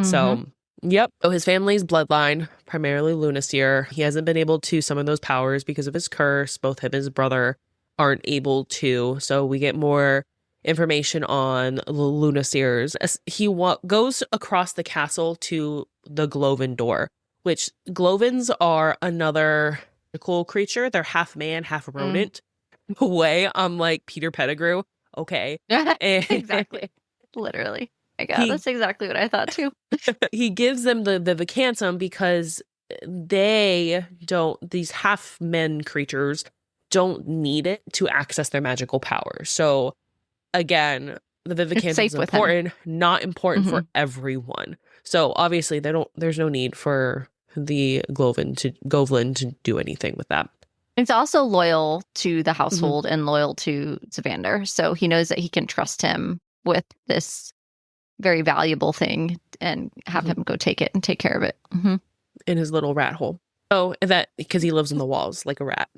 So, yep. Oh, his family's bloodline, primarily Lunaseer. He hasn't been able to summon those powers because of his curse. Both him and his brother aren't able to. So we get more information on the Lunaseers. As he goes across the castle to the Gloven door, which Glovens are another cool creature. They're half man, half rodent. No way. I'm like Peter Pettigrew. Okay. Exactly. Literally. My God, that's exactly what I thought too. He gives them the Vacantum because these half men creatures don't need it to access their magical powers. So again, the Vivicantum is important, not important for everyone. So obviously there's no need for the Govlin to do anything with that. It's also loyal to the household and loyal to Zavander. So he knows that he can trust him with this very valuable thing and have him go take it and take care of it. In his little rat hole. Oh, that because he lives in the walls like a rat.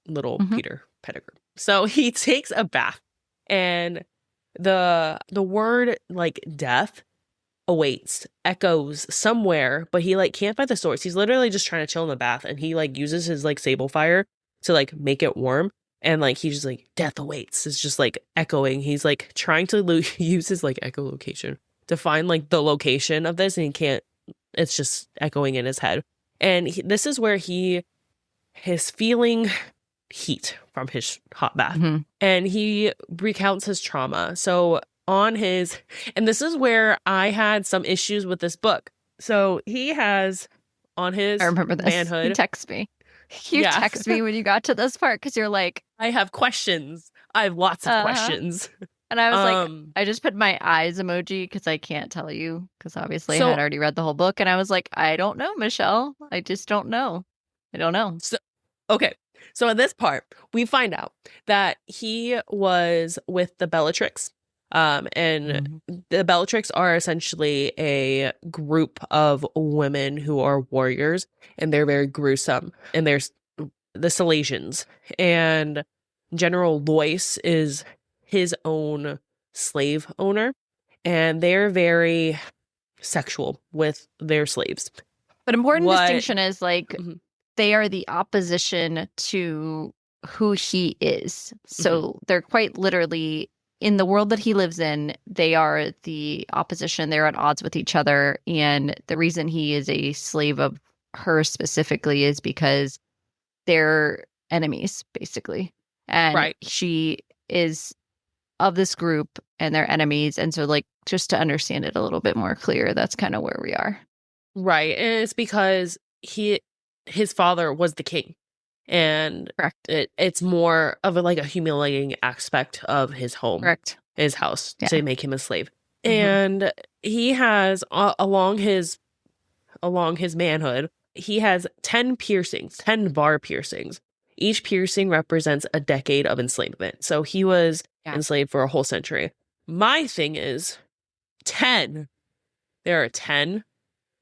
Little Peter Pettigrew. So he takes a bath, and the word like death awaits, echoes somewhere, but he like can't find the source. He's literally just trying to chill in the bath, and he like uses his like sable fire to like make it warm, and like he's just like, death awaits. It's just like echoing. He's like trying to use his like echolocation to find like the location of this, and he can't. It's just echoing in his head, and this is where he's feeling heat from his hot bath, and he recounts his trauma. So and this is where I had some issues with this book. So he has on his I remember this. manhood. You text me. You text me when you got to this part because you're like, I have questions. I have lots of questions. And I was like, I just put my eyes emoji because I can't tell you because obviously I had already read the whole book, and I was like, I don't know, Michelle. I just don't know. I don't know. So, okay. So in this part, we find out that he was with the Bellatrix. And the Bellatrix are essentially a group of women who are warriors, and they're very gruesome. And there's the Salesians, and General Lois is his own slave owner, and they're very sexual with their slaves. But important distinction is like they are the opposition to who he is. So they're quite literally, in the world that he lives in, they are the opposition. They're at odds with each other. And the reason he is a slave of her specifically is because they're enemies, basically. And she is of this group and they're enemies. And so, like, just to understand it a little bit more clear, that's kind of where we are. Right. And it's because his father was the king. And it's more of a humiliating aspect of his home, his house, to make him a slave. And he has along his manhood, he has 10 piercings, 10 var piercings. Each piercing represents a decade of enslavement. So he was enslaved for a whole century. My thing is 10. There are 10.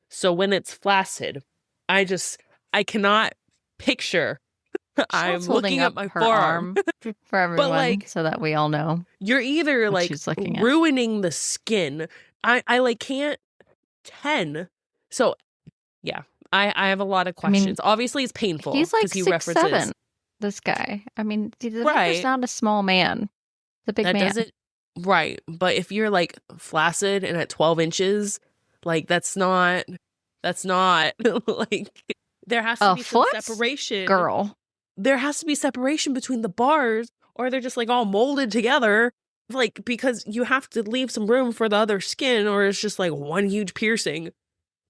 So when it's flaccid, I cannot picture. I'm looking at my forearm for everyone, so that we all know. You're either ruining the skin. I can't 10. So yeah, I have a lot of questions. I mean, obviously, it's painful. He's like 6'7". This guy. I mean, he's not a small man. It's a big man. Right, but if you're like flaccid and at 12 inches, like that's not like there has to be some separation. Girl. There has to be separation between the bars, or they're just like all molded together, like, because you have to leave some room for the other skin, or it's just like one huge piercing.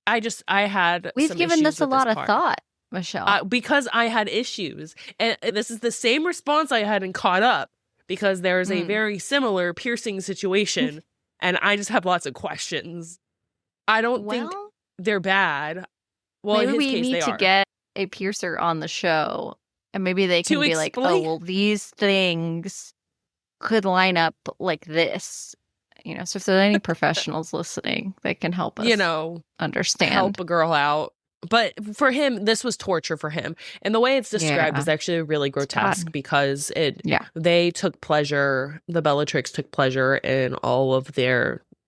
We've given this a lot of thought, Michelle, because I had issues, and this is the same response I had in Caught Up, because there's a very similar piercing situation, and I just have lots of questions. I don't think they're bad. Well, maybe in his we case, need they to are. get a piercer on the show, and maybe they can To be like, oh, well, these things could line up like this. So if there's any professionals listening, they can help us understand. Help a girl out. But for him, this was torture for him. And the way it's described is actually really grotesque because they took pleasure, the Bellatrix took pleasure in all of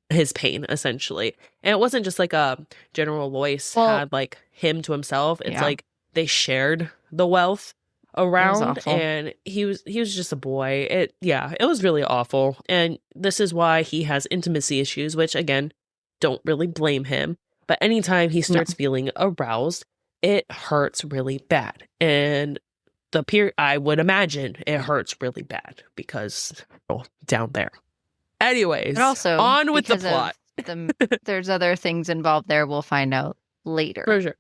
his pain, essentially. And it wasn't just like a General Lois had like him to himself. It's like they shared the wealth around, and he was just a boy. It was really awful. And this is why he has intimacy issues, which again, don't really blame him. But anytime he starts feeling aroused, it hurts really bad. And I would imagine it hurts really bad because down there. Anyways, but also on with the plot. There's other things involved there we'll find out later. For sure.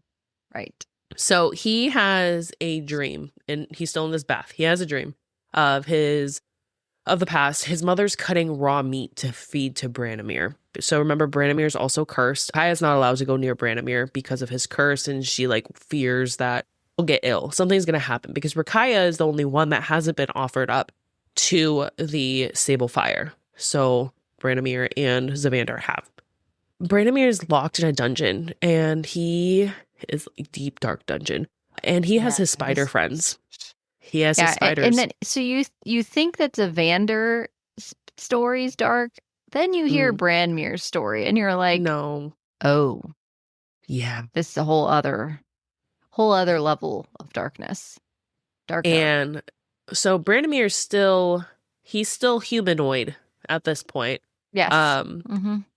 Right. So he has a dream, and he's still in this bath. He has a dream of the past. His mother's cutting raw meat to feed to Branimir. So remember, Branimir is also cursed. Kaya's not allowed to go near Branimir because of his curse, and she fears that he'll get ill. Something's going to happen because Rakaya is the only one that hasn't been offered up to the Sable Fire. So Branimir and Zavander have. Branimir is locked in a dungeon, and he is a deep, dark dungeon, and he has his spider friends. He has his spiders. And then, so you think that Zavander's story's dark, then you hear Branmir's story, and you're like, no, oh, yeah, this is a whole other level of darkness. Dark. And so Branimir he's still humanoid at this point. Yes.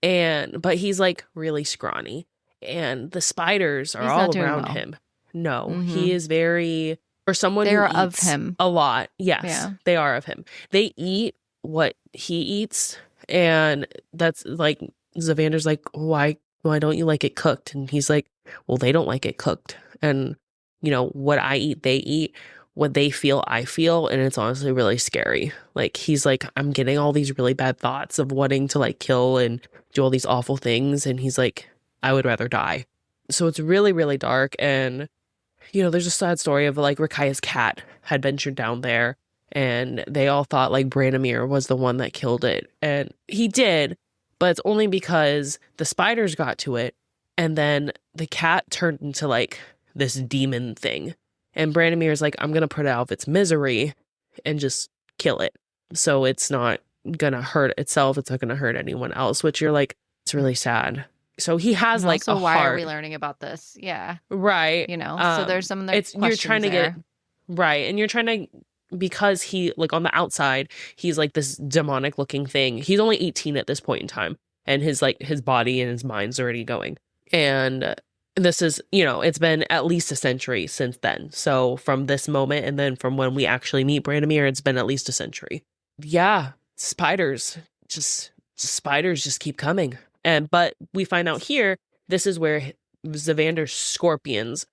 But he's really scrawny, and the spiders are all around him. No, he is very, for someone who eats of him a lot. Yes, they are of him. They eat what he eats, and that's Zavander's why don't you like it cooked? And he's like, well, they don't like it cooked, and what I eat, they eat. What they feel, I feel, and it's honestly really scary. He's like, I'm getting all these really bad thoughts of wanting to kill and do all these awful things, and he's like, I would rather die. So it's really, really dark, and there's a sad story of Rakaya's cat had ventured down there, and they all thought Branimir was the one that killed it, and he did, but it's only because the spiders got to it, and then the cat turned into this demon thing. And Branimir is I'm going to put it out of its misery and just kill it. So it's not going to hurt itself. It's not going to hurt anyone else, which you're it's really sad. So he has also, a why heart. Are we learning about this? Yeah. Right. So there's some other questions you're trying to there. Right. And you're trying to, because he, on the outside, he's this demonic looking thing. He's only 18 at this point in time. And his body and his mind's already going. And this is, it's been at least a century since then. So from this moment, and then from when we actually meet Branimir, it's been at least a century. Yeah, spiders just keep coming. But we find out here, this is where Zavander's scorpions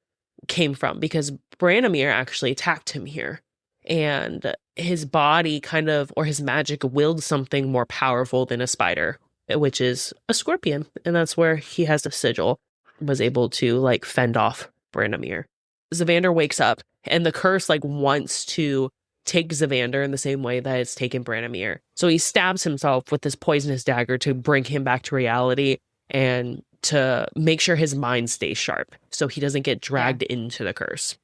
came from, because Branimir actually attacked him here. And his body or his magic willed something more powerful than a spider, which is a scorpion. And that's where he has the sigil. Was able to fend off Branimir. Zavander wakes up, and the curse wants to take Zavander in the same way that it's taken Branimir. So he stabs himself with this poisonous dagger to bring him back to reality and to make sure his mind stays sharp so he doesn't get dragged into the curse.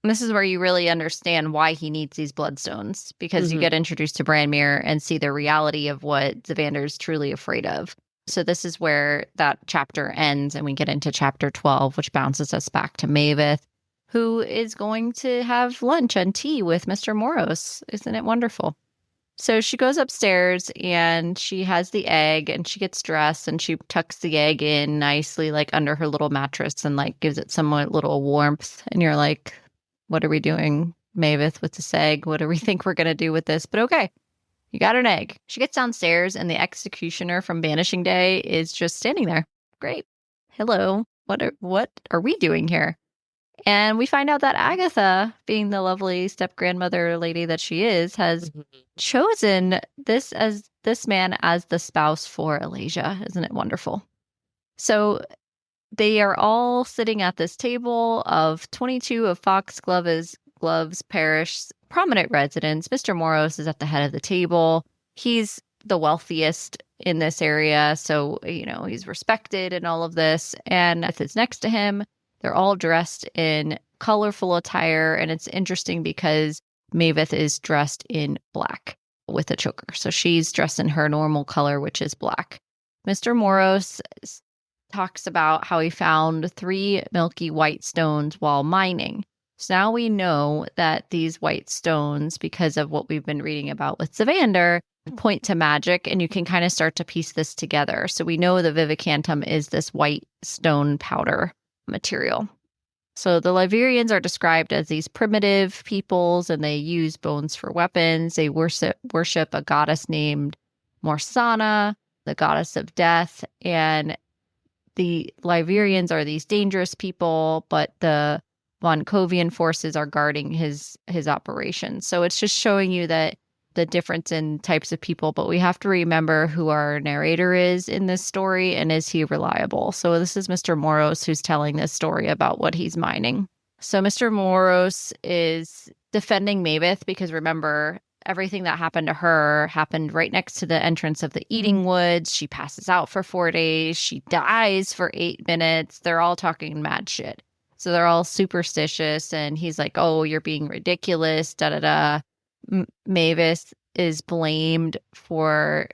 And this is where you really understand why he needs these bloodstones, because you get introduced to Branimir and see the reality of what Zavander's truly afraid of. So this is where that chapter ends, and we get into chapter 12, which bounces us back to Maveth, who is going to have lunch and tea with Mr. Moros. Isn't it wonderful? So she goes upstairs, and she has the egg, and she gets dressed, and she tucks the egg in nicely, under her little mattress, and gives it somewhat little warmth. And you're like, what are we doing, Maveth, with this egg? What do we think we're going to do with this? But okay. You got an egg. She gets downstairs, and the executioner from Vanishing Day is just standing there. Great. Hello. What are we doing here? And we find out that Agatha, being the lovely step-grandmother lady that she is, has chosen this man as the spouse for Alasia. Isn't it wonderful? So they are all sitting at this table of 22 of Foxglove's Parish prominent residents. Mr. Moros is at the head of the table. He's the wealthiest in this area, so, he's respected in all of this. And Beth is next to him. They're all dressed in colorful attire, and it's interesting because Maveth is dressed in black with a choker. So she's dressed in her normal color, which is black. Mr. Moros talks about how he found 3 milky white stones while mining. So now we know that these white stones, because of what we've been reading about with Savander, point to magic, and you can kind of start to piece this together. So we know the Vivicantum is this white stone powder material. So the Liverians are described as these primitive peoples, and they use bones for weapons. They worship a goddess named Morsana, the goddess of death, and the Liverians are these dangerous people, but the Von Kovian forces are guarding his operations. So it's just showing you that the difference in types of people, but we have to remember who our narrator is in this story, and is he reliable? So this is Mr. Moros who's telling this story about what he's mining. So Mr. Moros is defending Maveth because, remember, everything that happened to her happened right next to the entrance of the eating woods. She passes out for 4 days. She dies for 8 minutes. They're all talking mad shit. So they're all superstitious, and he's like, oh, you're being ridiculous, da-da-da. Mavis is blamed for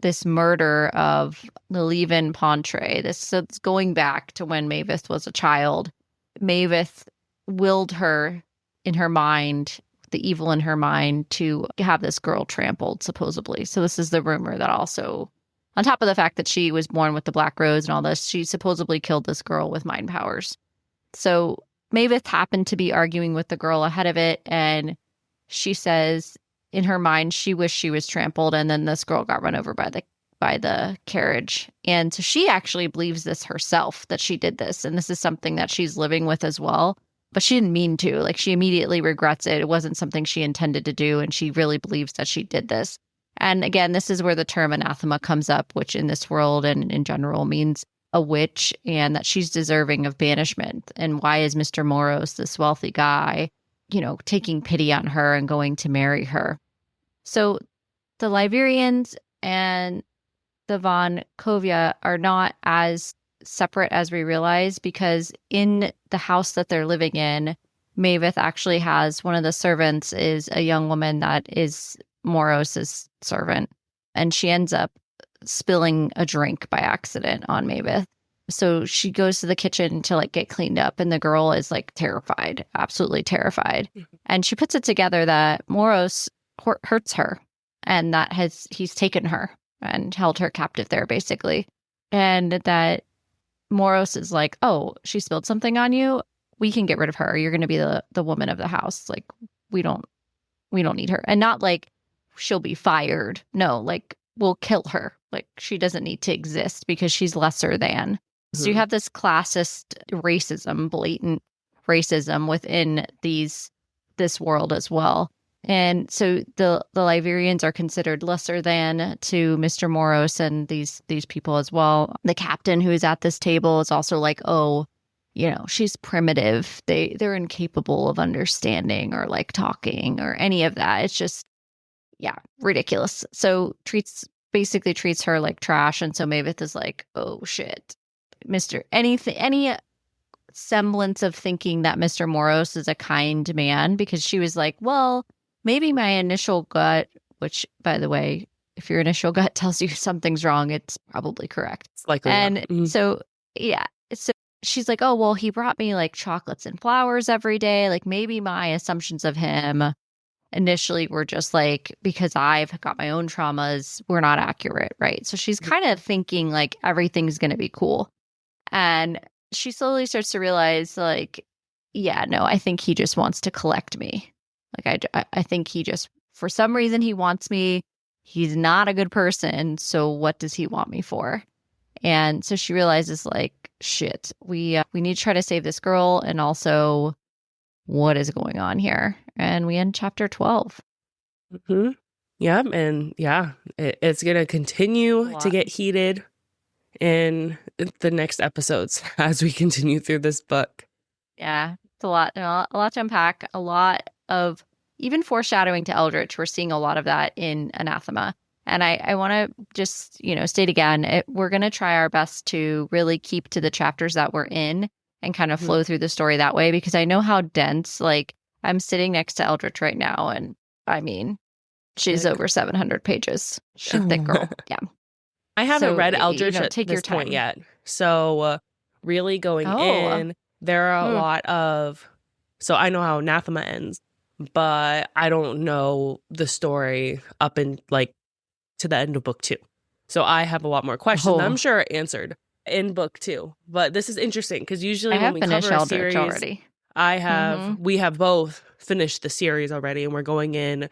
this murder of Levin Pontre. So it's going back to when Mavis was a child. Mavis willed her in her mind, the evil in her mind, to have this girl trampled, supposedly. So this is the rumor that also, on top of the fact that she was born with the Black Rose and all this, she supposedly killed this girl with mind powers. So Mavis happened to be arguing with the girl ahead of it, and she says in her mind she wished she was trampled, and then this girl got run over by the carriage. And so she actually believes this herself, that she did this, and this is something that she's living with as well. But she didn't mean to. Like, she immediately regrets it. It wasn't something she intended to do, and she really believes that she did this. And again, this is where the term anathema comes up, which in this world and in general means a witch, and that she's deserving of banishment. And why is Mr. Moros, this wealthy guy, taking pity on her and going to marry her? So the Liverians and the Von Kovia are not as separate as we realize, because in the house that they're living in, Maveth actually has one of the servants is a young woman that is Moros's servant, and she ends up spilling a drink by accident on Maveth. So she goes to the kitchen to get cleaned up, and the girl is terrified, absolutely terrified. And she puts it together that Moros hurts her, and that he's taken her and held her captive there, basically. And that Moros is like, oh, she spilled something on you? We can get rid of her. You're going to be the woman of the house. We don't need her. And not she'll be fired. No, we'll kill her. She doesn't need to exist because she's lesser than. So you have this classist racism, blatant racism within this world as well. And so the Liverians are considered lesser than to Mr. Moros and these people as well. The captain who is at this table is also like, oh, she's primitive. They're incapable of understanding or talking or any of that. It's just, yeah, ridiculous. So basically treats her like trash. And so Maveth is like, oh shit, any semblance of thinking that Mr. Moros is a kind man, because she was like, well, maybe my initial gut, which, by the way, if your initial gut tells you something's wrong, it's probably correct. It's likely. And so, yeah. So she's like, oh, well, he brought me chocolates and flowers every day. Maybe my assumptions of him initially were just because I've got my own traumas, were not accurate, right? So she's kind of thinking everything's going to be cool. And she slowly starts to realize yeah, no, I think he just wants to collect me. I think he just, for some reason, he wants me. He's not a good person. So what does he want me for? And so she realizes, like, shit, we need to try to save this girl, and also what is going on here. And we end chapter 12. Mm-hmm. Yeah, and it's gonna continue to get heated in the next episodes as we continue through this book. Yeah, it's a lot to unpack, a lot of even foreshadowing to Eldritch. We're seeing a lot of that in Anathema. And I want to just, state again, we're going to try our best to really keep to the chapters that we're in and kind of flow through the story that way, because I know how dense, like, I'm sitting next to Eldritch right now, and I mean, she's over 700 pages. She's a thick girl. Yeah. I haven't read Eldritch at take this your time. point yet. So really going in, there are a lot of... So I know how Anathema ends, but I don't know the story up in, like, to the end of book 2. So I have a lot more questions that I'm sure are answered in book 2. But this is interesting because usually when we cover a series, already. We have both finished the series already, and we're going in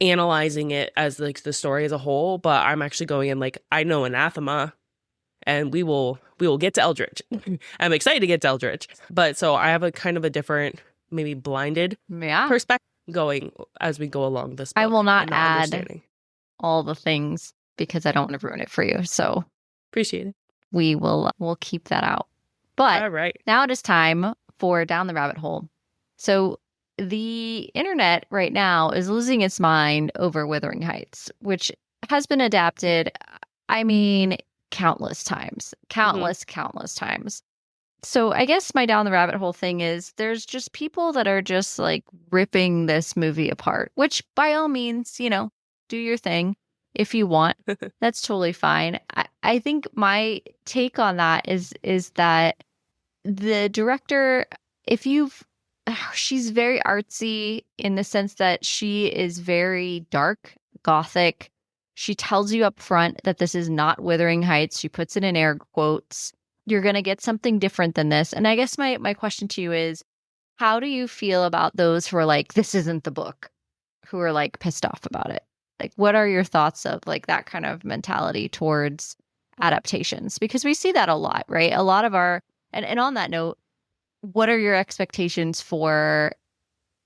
analyzing it as, like, the story as a whole. But I'm actually going in, like, I know Anathema, and we will get to Eldritch. I'm excited to get to Eldritch, but so I have a kind of a different, maybe blinded perspective going as we go along this book. I will not add all the things because I don't want to ruin it for you. So appreciate it. We'll keep that out. But all right, now it is time for Down the Rabbit Hole. So the internet right now is losing its mind over Wuthering Heights, which has been adapted, I mean, countless times. Countless times. So I guess my Down the Rabbit Hole thing is there's just people that are just, like, ripping this movie apart, which by all means, do your thing if you want. That's totally fine. I think my take on that is that the director, she's very artsy in the sense that she is very dark, gothic. She tells you up front that this is not Wuthering Heights. She puts it in air quotes. You're going to get something different than this. And I guess my question to you is, how do you feel about those who are like, this isn't the book, who are, like, pissed off about it? Like, what are your thoughts of, like, that kind of mentality towards adaptations? Because we see that a lot, right? A lot of and on that note, what are your expectations for,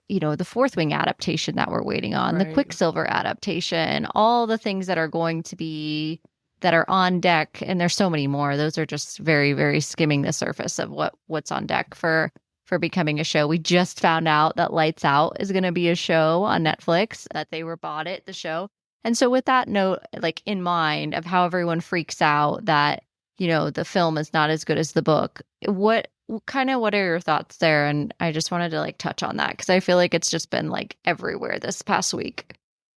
the Fourth Wing adaptation that we're waiting on, the Quicksilver adaptation, all the things that are going to be, that are on deck, and there's so many more. Those are just very, very skimming the surface of what's on deck for becoming a show. We just found out that Lights Out is going to be a show on Netflix, that they were bought it, the show. And so with that note, like, in mind of how everyone freaks out that, the film is not as good as the book, what are your thoughts there? And I just wanted to, like, touch on that because I feel like it's just been, like, everywhere this past week.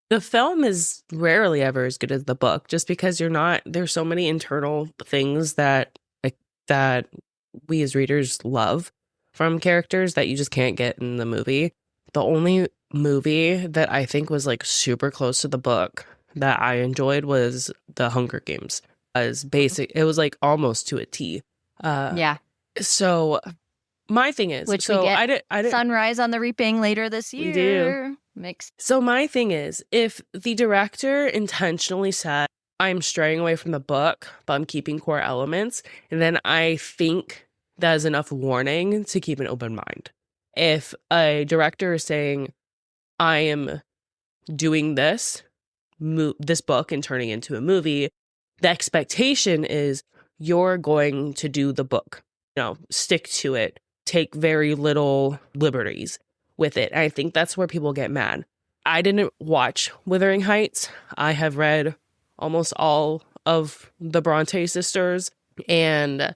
The film is rarely ever as good as the book, just because there's so many internal things that we as readers love from characters that you just can't get in the movie. The only movie that I think was, like, super close to the book that I enjoyed was The Hunger Games. It was, like, almost to a T. Yeah. So my thing is, which so we get I did Sunrise on the Reaping later this year. We do. So my thing is, if the director intentionally said, I'm straying away from the book, but I'm keeping core elements, and then I think that is enough warning to keep an open mind. If a director is saying, I am doing this book and turning into a movie, the expectation is you're going to do the book. Stick to it. Take very little liberties with it. And I think that's where people get mad. I didn't watch Wuthering Heights. I have read almost all of the Bronte sisters, and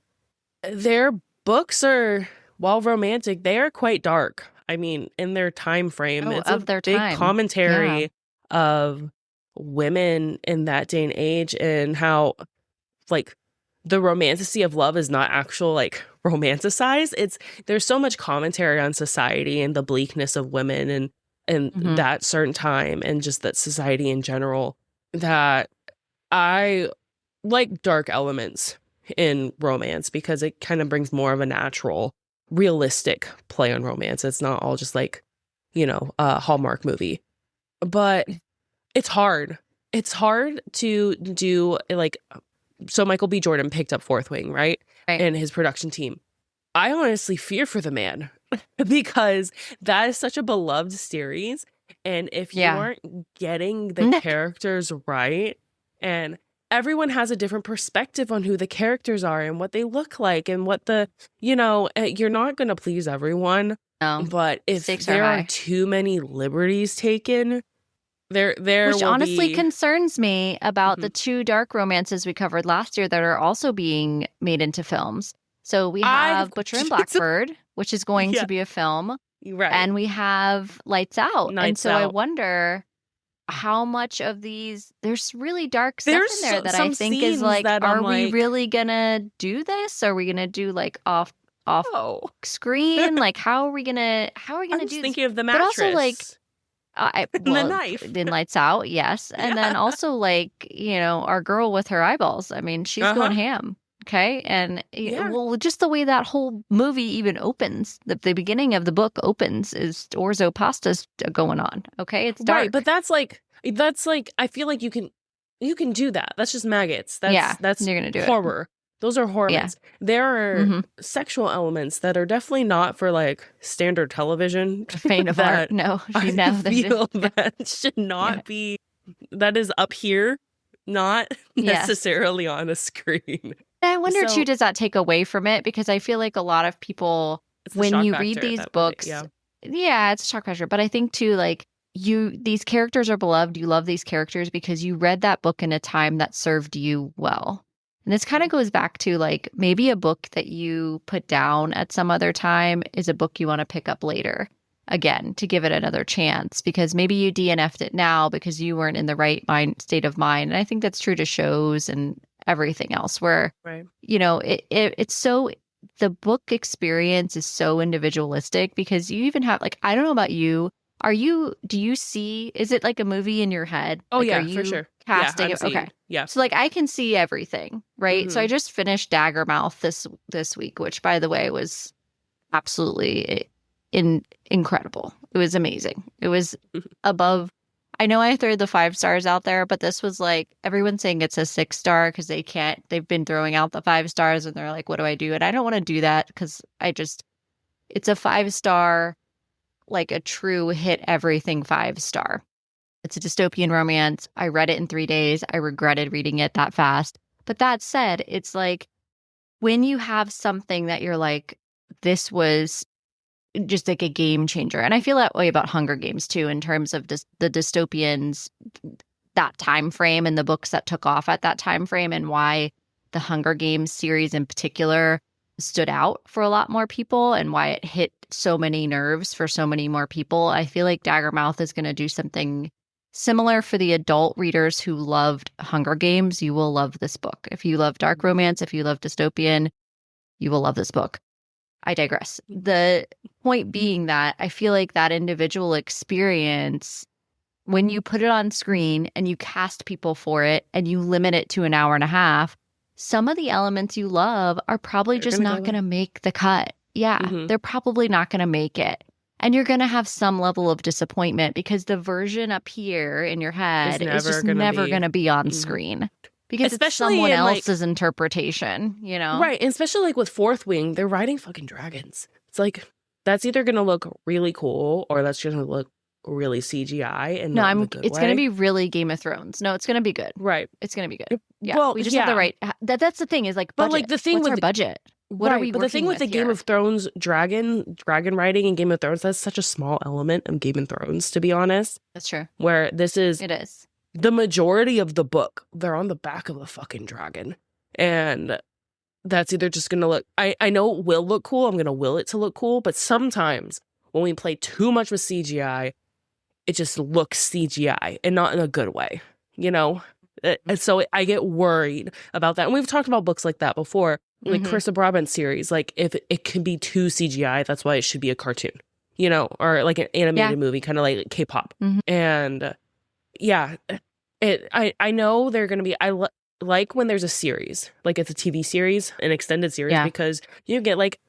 their books are, while romantic, they are quite dark. I mean, in their time frame, it's of a their big time. commentary of women in that day and age, and how, like, the romantasy of love is not actual, like, romanticized. There's so much commentary on society and the bleakness of women and that certain time, and just that society in general, that I like dark elements in romance because it kind of brings more of a natural, realistic play on romance. It's not all just, like, a Hallmark movie. But it's hard. It's hard to do, like, so Michael B. Jordan picked up Fourth Wing, right? And his production team. I honestly fear for the man because that is such a beloved series. And if you aren't getting the characters right, and everyone has a different perspective on who the characters are and what they look like and what you're not going to please everyone. No. But if there are too many liberties taken, there which honestly concerns me about the 2 dark romances we covered last year that are also being made into films. So we have Butcher and Blackbird, which is going to be a film. Right. And we have Lights Out. I wonder how much of these, there's really dark stuff in there that I think is like, are we really gonna do this? Are we gonna do like off screen? Like how are we gonna do this? Thinking of the mattress. But also like the knife in Lights Out, yes. And then also like, our girl with her eyeballs. I mean, she's going ham. Okay. And well, just the way that whole movie even opens, the beginning of the book opens is orzo pasta's going on. Okay. It's dark. Right. But that's like, I feel like you can do that. That's just maggots. That's you're going to do horror. Those are horrors. There are sexual elements that are definitely not for like standard television. Faint of heart. No. I feel that should not be, that is up here, not necessarily on a screen. I wonder too, does that take away from it? Because I feel like a lot of people, when you read these books, it's a shock factor. But I think too, like these characters are beloved. You love these characters because you read that book in a time that served you well. And this kind of goes back to like maybe a book that you put down at some other time is a book you want to pick up later again to give it another chance because maybe you DNF'd it now because you weren't in the right state of mind. And I think that's true to shows and everything else where, it's so, the book experience is so individualistic because you even have like, I don't know about you. Do you see, is it like a movie in your head? Oh, like, yeah, for sure. Casting it? Okay. Yeah. So like I can see everything, right? So I just finished Daggermouth this week, which by the way was absolutely incredible. It was amazing. It was above. I know I threw the 5 stars out there, but this was like everyone's saying it's a 6-star because they've been throwing out the 5 stars and they're like, what do I do? And I don't want to do that because it's a 5-star, like a true hit everything 5-star. It's a dystopian romance. I read it in 3 days. I regretted reading it that fast. But that said, it's like when you have something that you're like, this was just like a game changer. And I feel that way about Hunger Games too, in terms of the dystopians, that time frame and the books that took off at that time frame and why the Hunger Games series in particular stood out for a lot more people and why it hit so many nerves for so many more people. I feel like Daggermouth is going to do something similar for the adult readers who loved Hunger Games. You will love this book. If you love dark romance, if you love dystopian, you will love this book. I digress. The point being that I feel like that individual experience, when you put it on screen and you cast people for it and you limit it to an hour and a half, some of the elements you love are probably just not going to make the cut. Yeah, they're probably not going to make it. And you're going to have some level of disappointment because the version up here in your head is just never going to be on screen. Because especially it's someone else's interpretation, Right. And especially like with Fourth Wing, they're riding fucking dragons. It's like, that's either going to look really cool or that's going to look really CGI. And it's going to be really Game of Thrones. No, it's going to be good. Right. It's going to be good. Yeah. Well, we just have the right. That's the thing is like, budget. But like the thing with our budget. What are we? But the thing with the Game of Thrones dragon riding in Game of Thrones, that's such a small element of Game of Thrones, to be honest. That's true. Where it is. The majority of the book, they're on the back of a fucking dragon. And that's either just going to look... I know it will look cool. I'm going to will it to look cool. But sometimes when we play too much with CGI, it just looks CGI and not in a good way, And so I get worried about that. And we've talked about books like that before. Like Carissa Brabant's series. Like if it can be too CGI, that's why it should be a cartoon, or like an animated movie, kind of like K-pop. And... yeah, I know they're going to be, like when there's a series, like it's a TV series, an extended series, because you get like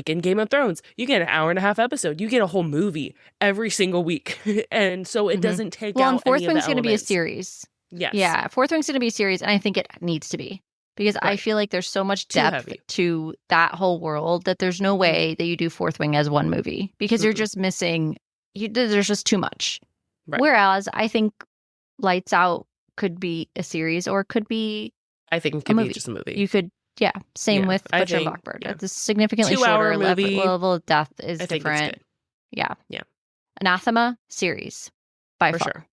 in Game of Thrones, you get an hour and a half episode, you get a whole movie every single week. And so it doesn't take out and Fourth any of Wing's the going to be a elements. series. Yes. Yeah, Fourth Wing's going to be a series, and I think it needs to be. because I Right. feel like there's so much Too depth heavy. to that whole world that there's no way that you do Fourth Wing as one movie, because you're just missing, there's just too much. Right. Whereas I think Lights Out could be a series, or it could be I think it a could movie. be just a movie. You could, same Yeah, with I Butcher and think, Blackbird. yeah. It's a significantly 2-hour shorter movie. level of depth is I think different. it's good. Yeah. Yeah. Anathema series by For far. sure.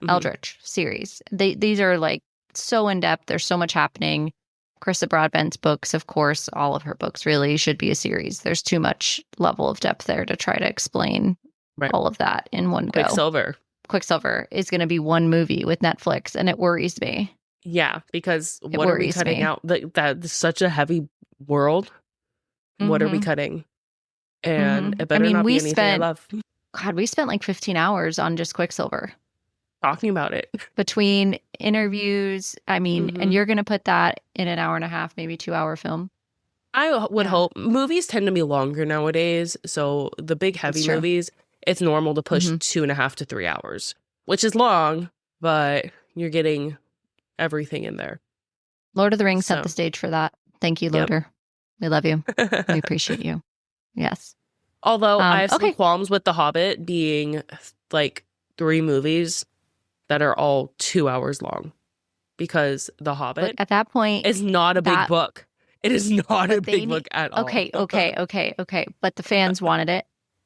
Mhm. Eldritch series. These are like so in depth. There's so much happening. Carissa Broadbent's books, of course, all of her books really should be a series. There's too much level of depth there to try to explain Right. all of that in one go. Quicksilver is going to be one movie with Netflix, and it worries me. Yeah, because It what are we worries cutting me. out? That's such a heavy world. What are we Mhm. cutting? And Mhm. it better not be anything I love. God, we spent like 15 hours on just Quicksilver. Talking about it. Between interviews, I mean, Mhm. and you're going to put that in an hour and a half, maybe 2-hour film. I would Yeah. hope. Movies tend to be longer nowadays. So the big heavy true. movies, it's normal to push Mhm. 2.5 to 3 hours, which is long, but you're getting everything in there. Lord of the Rings set So. the stage for that. Thank you, Yep. Loader. We love you. We appreciate you. Yes. Although I have okay. some qualms with The Hobbit being like 3 movies that are all 2 hours long, because The Hobbit But at that point, is not a big book. It is not a big book at all. Okay. But the fans wanted it.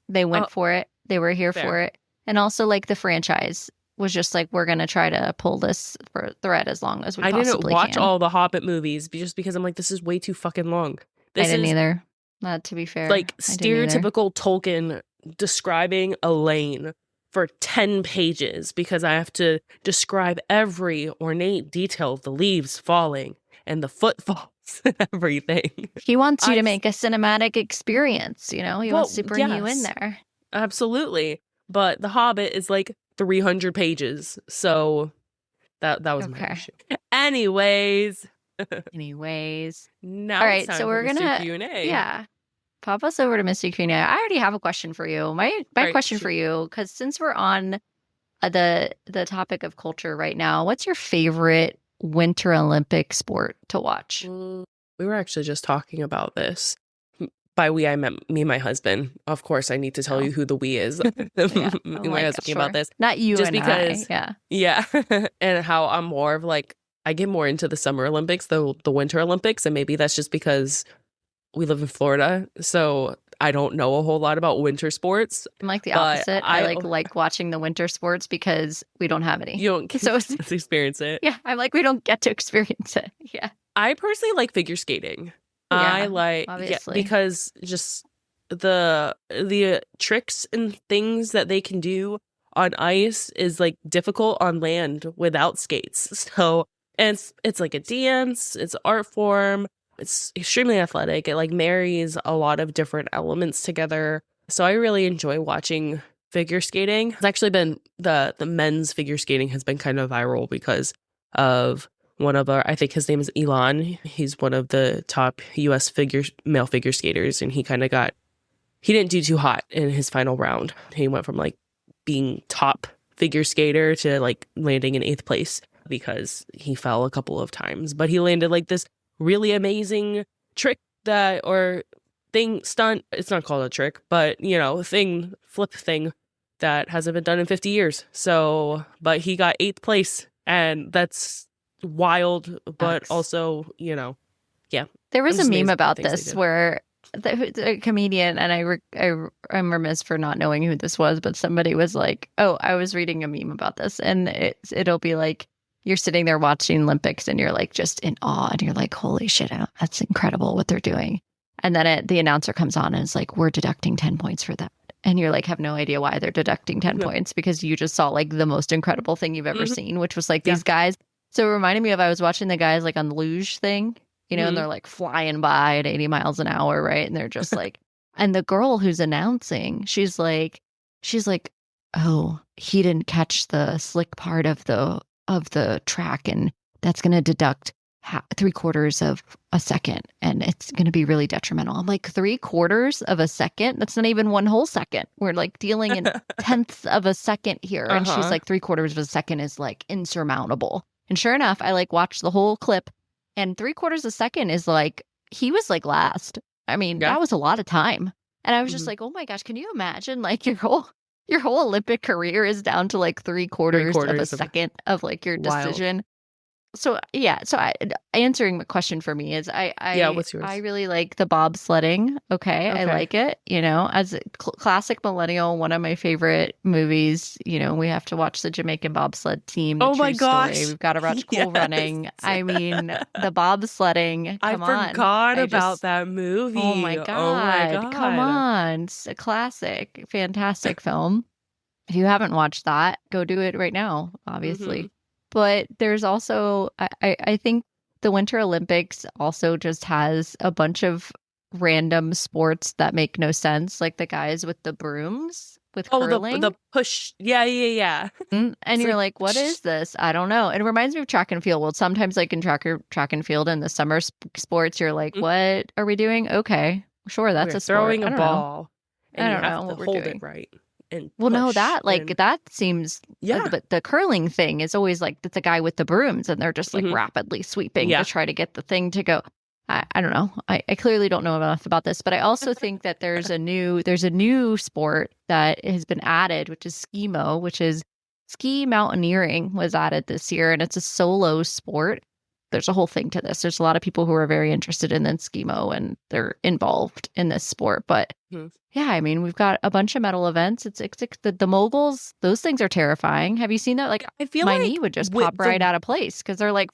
They went for it. They were here for it. And also, like, the franchise was just like, we're going to try to pull this for thread as long as we possibly can. I didn't watch all the Hobbit movies just because I'm like, this is way too fucking long. I didn't either. To be fair. Like stereotypical Tolkien describing Elaine for 10 pages because I have to describe every ornate detail of the leaves falling and the footfalls and everything. He wants you to make a cinematic experience, you know? He wants to bring you in yes, there. Absolutely. But The Hobbit is like 300 pages. So that was my issue. Anyways. Now all right, it's time so we're for gonna Q&A. Yeah. Pop us over to Mr. Q&A. I already have a question for you. My question for you, because since we're on the topic of culture right now, what's your favorite Winter Olympic sport to watch? We were actually just talking about this. By we, I meant me and my husband. Of course, I need to tell you who the we is. My husband about this. Not you just and because, I. Yeah. And how I'm more of like, I get more into the Summer Olympics, the Winter Olympics, and maybe that's just because we live in Florida, so I don't know a whole lot about winter sports. I'm like the opposite. I like watching the winter sports because we don't have any. You don't get to experience it. Yeah, I'm like, we don't get to experience it. Yeah. I personally like figure skating. Yeah, I like obviously. because just the tricks and things that they can do on ice is like difficult on land without skates. So it's like a dance, it's an art form. It's extremely athletic. It like marries a lot of different elements together. So I really enjoy watching figure skating. It's actually been the men's figure skating has been kind of viral because of one of our, I think his name is Elon. He's one of the top US male figure skaters, and he didn't do too hot in his final round. He went from like being top figure skater to like landing in 8th place because he fell a couple of times, but he landed like this really amazing trick stunt. It's not called a trick, but flip thing that hasn't been done in 50 years. So, but he got 8th place, and that's wild, but also, yeah. There was a meme about this where the comedian, and I'm remiss for not knowing who this was, but somebody was like, oh, I was reading a meme about this, and it'll be like, you're sitting there watching Olympics and you're like just in awe and you're like, holy shit, that's incredible what they're doing. And then the announcer comes on and it's like, we're deducting 10 points for that. And you're like, have no idea why they're deducting 10 points because you just saw like the most incredible thing you've ever seen, which was like these guys. So it reminded me of, I was watching the guys like on the luge thing, and they're like flying by at 80 miles an hour. Right. And they're just like, and the girl who's announcing, she's like, oh, he didn't catch the slick part of the track, and that's going to deduct 3/4 of a second, and it's going to be really detrimental. I'm like, 3/4 of a second? That's not even one whole second. We're like dealing in tenths of a second here. And she's like, 3/4 of a second is like insurmountable. And sure enough, I like watched the whole clip, And 3/4 a second is like, he was like last. I mean, Yeah. that was a lot of time. And I was just Mhm. like, oh my gosh, can you imagine like your whole Olympic career is down to like 3/4 of a 3/4 of- second of like your Wild. decision. So answering the question for me is what's yours? I really like the bobsledding. Okay, I Okay. like it. As a classic millennial, one of my favorite movies. We have to watch the Jamaican bobsled team. The Oh my true story. gosh. We've got to watch Cool Yes. Running. I mean, the bobsledding. I Come on. forgot about that movie. Oh my god! Come on, it's a classic, fantastic film. If you haven't watched that, go do it right now. Obviously. Mhm. But there's also, I think the Winter Olympics also just has a bunch of random sports that make no sense, like the guys with the brooms with curling. The push. Yeah. And It's you're like, like, what is this? I don't know. It reminds me of track and field. Well, sometimes like in track and field in the summer sports, you're like, what are we doing? Okay, sure, that's We're a sport. throwing I a don't know. ball, and I you don't have know to what we're hold doing. it right. And Well, no, push, that seems Yeah. But the curling thing is always like it's a guy with the brooms and they're just like Mhm. rapidly sweeping Yeah. to try to get the thing to go. I don't know. I clearly don't know enough about this, but I also think that there's a new sport that has been added, which is skimo, which is ski mountaineering was added this year, and it's a solo sport. There's a whole thing to this. There's a lot of people who are very interested in skimo and they're involved in this sport, but Mhm. yeah, I mean, we've got a bunch of medal events. It's the moguls. Those things are terrifying. Have you seen that? Like, I feel my like knee would just with pop right out of place because they're like,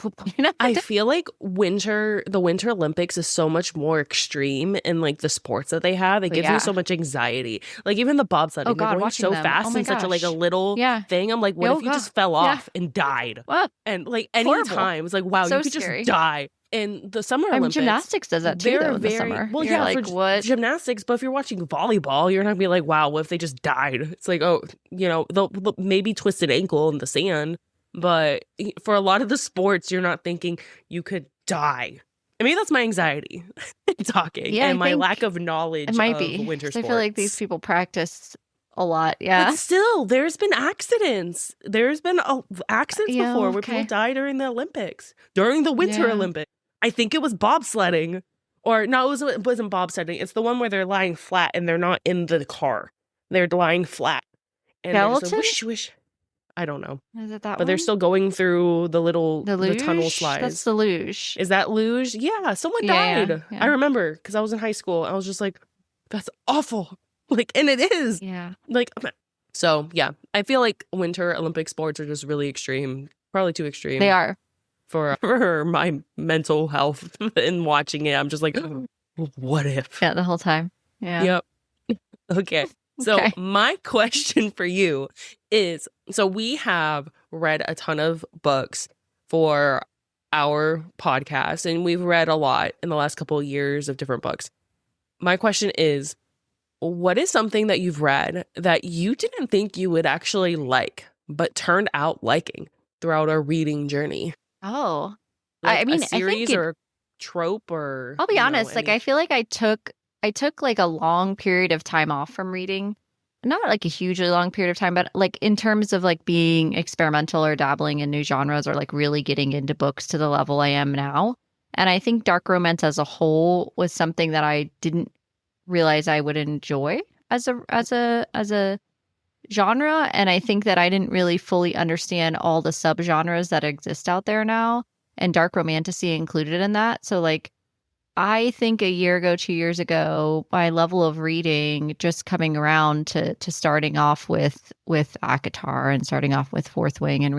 I feel like the Winter Olympics is so much more extreme in like the sports that they have. It gives me so much anxiety. Like even the bobsledding, Oh, they're God, going watching so them. fast Oh my in such a like a gosh. little Yeah. thing. I'm like, what Oh, if he just God. fell Yeah. off and died? Well, And like any horrible. time, it's like, wow, So you could scary. just die. And the Summer Olympics, gymnastics does that too, they're though, in the very summer. well. You're Yeah, like, for what? gymnastics, but if you're watching volleyball, you're not gonna be like, wow, what if they just died? It's like, oh, they'll maybe twist an ankle in the sand, but for a lot of the sports, you're not thinking you could die. I mean, that's my anxiety talking, Yeah, and I my think lack of knowledge It might of be. winter 'Cause sports. I feel like these people practice a lot. Yeah. But still, there's been accidents. There's been accidents Yeah, before where people okay. die during the Olympics, during the Winter Yeah. Olympics. I think it was bobsledding. Or no, it wasn't bobsledding. It's the one where they're lying flat and they're not in the car. They're lying flat. And they're just Skeleton? like, whoosh, whoosh. I don't know. Is it that But they're one? still going through the tunnel luge? slides. That's the luge. Is that luge? Yeah, someone Yeah, died. yeah. I remember because I was in high school. I was just like, that's awful. Like, and it is. Yeah. Like, so yeah, I feel like Winter Olympic sports are just really extreme. Probably too extreme. They are. For my mental health in watching it. I'm just like, what if? Yeah, the whole time. Yeah. Yep. Okay. So Okay. my question for you is, so we have read a ton of books for our podcast, and we've read a lot in the last couple of years of different books. My question is, what is something that you've read that you didn't think you would actually like, but turned out liking throughout our reading journey? Oh. Like I mean, a I think series or a trope, or I'll be honest, like I feel like I took like a long period of time off from reading. Not like a hugely long period of time, but like in terms of like being experimental or dabbling in new genres or like really getting into books to the level I am now. And I think dark romance as a whole was something that I didn't realize I would enjoy as a genre. And I think that I didn't really fully understand all the subgenres that exist out there now, and dark romantasy included in that. So like I think a year ago, 2 years ago, my level of reading just coming around to starting off with ACOTAR and starting off with Fourth Wing, and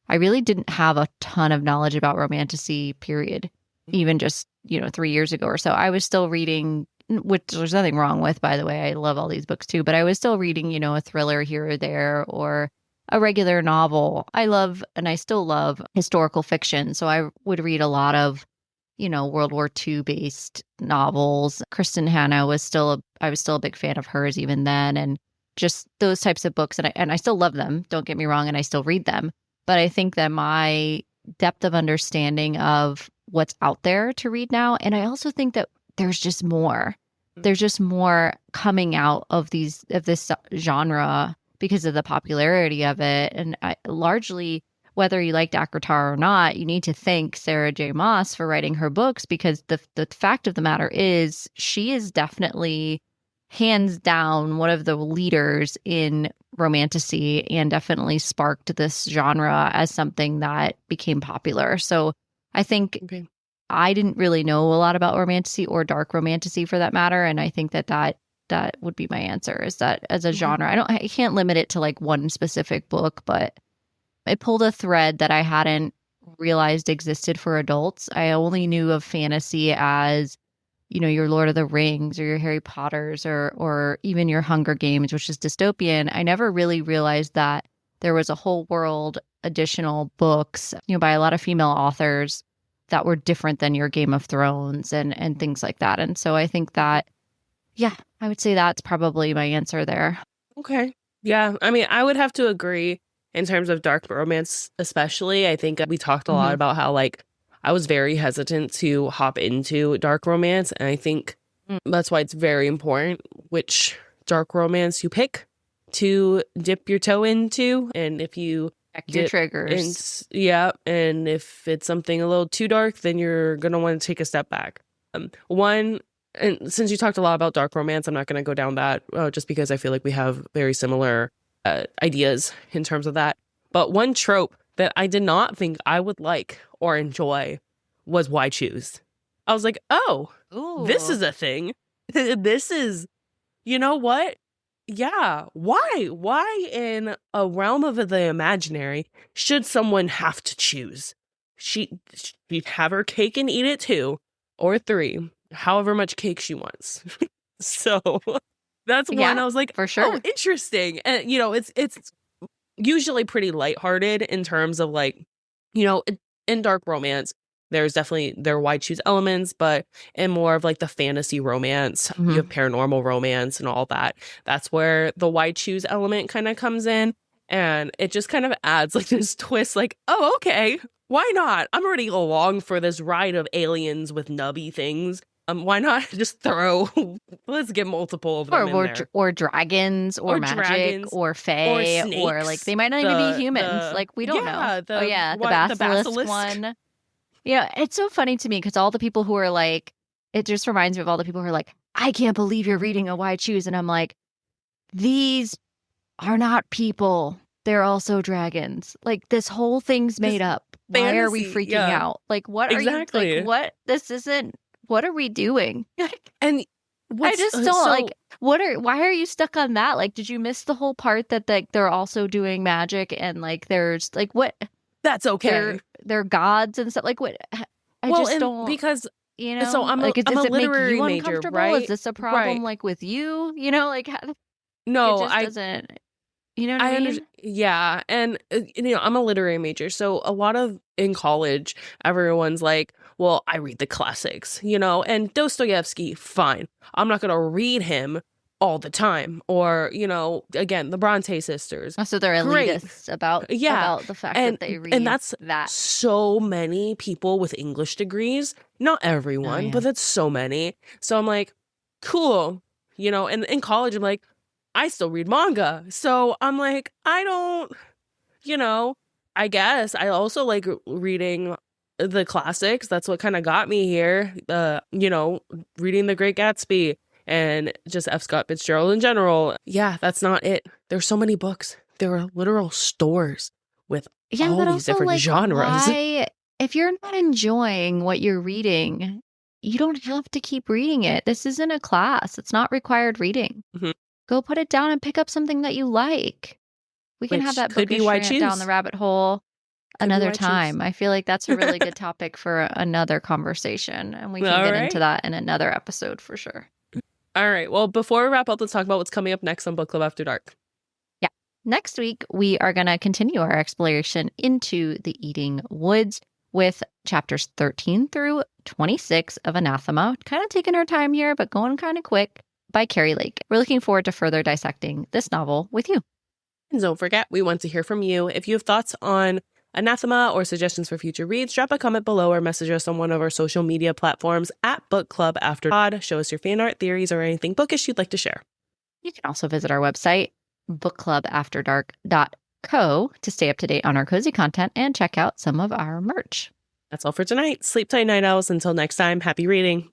I really didn't have a ton of knowledge about romantasy, period. Even just 3 years ago or so, I was still reading, which there's nothing wrong with, by the way. I love all these books too, but I was still reading, a thriller here or there or a regular novel. I love, and I still love, historical fiction, so I would read a lot of World War II based novels. Kristen Hanna I was still a big fan of hers even then, and just those types of books. And I still love them. Don't get me wrong. And I still read them. But I think that my depth of understanding of what's out there to read now. And I also think that there's just more. There's just more coming out of this genre because of the popularity of it. And largely whether you like Ackrotar or not, you need to thank Sarah J. Maas for writing her books, because the fact of the matter is she is definitely hands down one of the leaders in Romantasy, and definitely sparked this genre as something that became popular. So I think I didn't really know a lot about Romantasy, or dark Romantasy for that matter, and I think that would be my answer, is that as a genre, I can't limit it to like one specific book, but it pulled a thread that I hadn't realized existed for adults. I only knew of fantasy as, you know, your Lord of the Rings or your Harry Potters, or even your Hunger Games, which is dystopian. I never really realized that there was a whole world, additional books, you know, by a lot of female authors that were different than your Game of Thrones and things like that. And so I think that, yeah, I would say that's probably my answer there. Okay. Yeah. I mean, I would have to agree in terms of dark romance, especially. I think we talked a lot about how, like, I was very hesitant to hop into dark romance. And I think that's why it's very important which dark romance you pick to dip your toe into. And if you check your triggers. And if it's something a little too dark, then you're going to want to take a step back. And since you talked a lot about dark romance, I'm not going to go down that just because I feel like we have very similar ideas in terms of that. But one trope that I did not think I would like or enjoy was why choose. I was like, oh, this is a thing. This is, you know what? Yeah. Why? Why in a realm of the imaginary should someone have to choose? She'd have her cake and eat it too, or 3, however much cake she wants. So that's one I was like, for sure. Oh, interesting. And, you know, it's usually pretty lighthearted in terms of, like, you know, in dark romance, there are why choose elements, but in more of like the fantasy romance, you have paranormal romance and all that. That's where the why choose element kind of comes in. And it just kind of adds like this twist, like, oh, okay, why not? I'm already along for this ride of aliens with nubby things. Why not just let's get multiple of them in there. Or dragons, or magic, or fae, or snakes, or like they might not even be humans. Like, we don't know. The basilisk one. Yeah, it's so funny to me because all the people who are like, it just reminds me of all the people who are like, I can't believe you're reading a why choose. And I'm like, these are not people. They're also dragons. Like, this whole thing's made up. Why are we freaking out? Like, what are you, like, what? This isn't, what are we doing? And I just don't why are you stuck on that? Like, did you miss the whole part that like they're also doing magic and like there's like what? That's okay. They're gods and stuff. Like, what? I just don't, because, you know, so I'm a literary major, right? Is this a problem like with you? You know, like, no, it just doesn't. You know what I mean? Yeah. And, you know, I'm a literary major. So a lot of in college, everyone's like, well, I read the classics, you know, and Dostoevsky, fine. I'm not going to read him all the time. Or, you know, again, the Bronte sisters. So they're elitists about the fact that they read. And that's so many people with English degrees. Not everyone, but that's so many. So I'm like, cool. You know, and in college, I'm like, I still read manga. So I'm like, I don't, you know, I guess I also like reading the classics. That's what kind of got me here. You know, reading The Great Gatsby and just F. Scott Fitzgerald in general. Yeah, that's not it. There's so many books. There are literal stores with all these different like, genres. If you're not enjoying what you're reading, you don't have to keep reading it. This isn't a class. It's not required reading. Go put it down and pick up something that you like. We can have that bookish rant down the rabbit hole another time. I feel like that's a really good topic for another conversation, and we can get into that in another episode for sure. All right. Well, before we wrap up, let's talk about what's coming up next on Book Club After Dark. Yeah. Next week, we are going to continue our exploration into the Eating Woods with chapters 13 through 26 of Anathema. Kind of taking our time here, but going kind of quick, by Keri Lake. We're looking forward to further dissecting this novel with you. And don't forget, we want to hear from you. If you have thoughts on Anathema or suggestions for future reads, drop a comment below or message us on one of our social media platforms at Book Club After Pod. Show us your fan art, theories, or anything bookish you'd like to share. You can also visit our website, bookclubafterdark.com. Co to stay up to date on our cozy content and check out some of our merch. That's all for tonight. Sleep tight, night owls. Until next time, happy reading.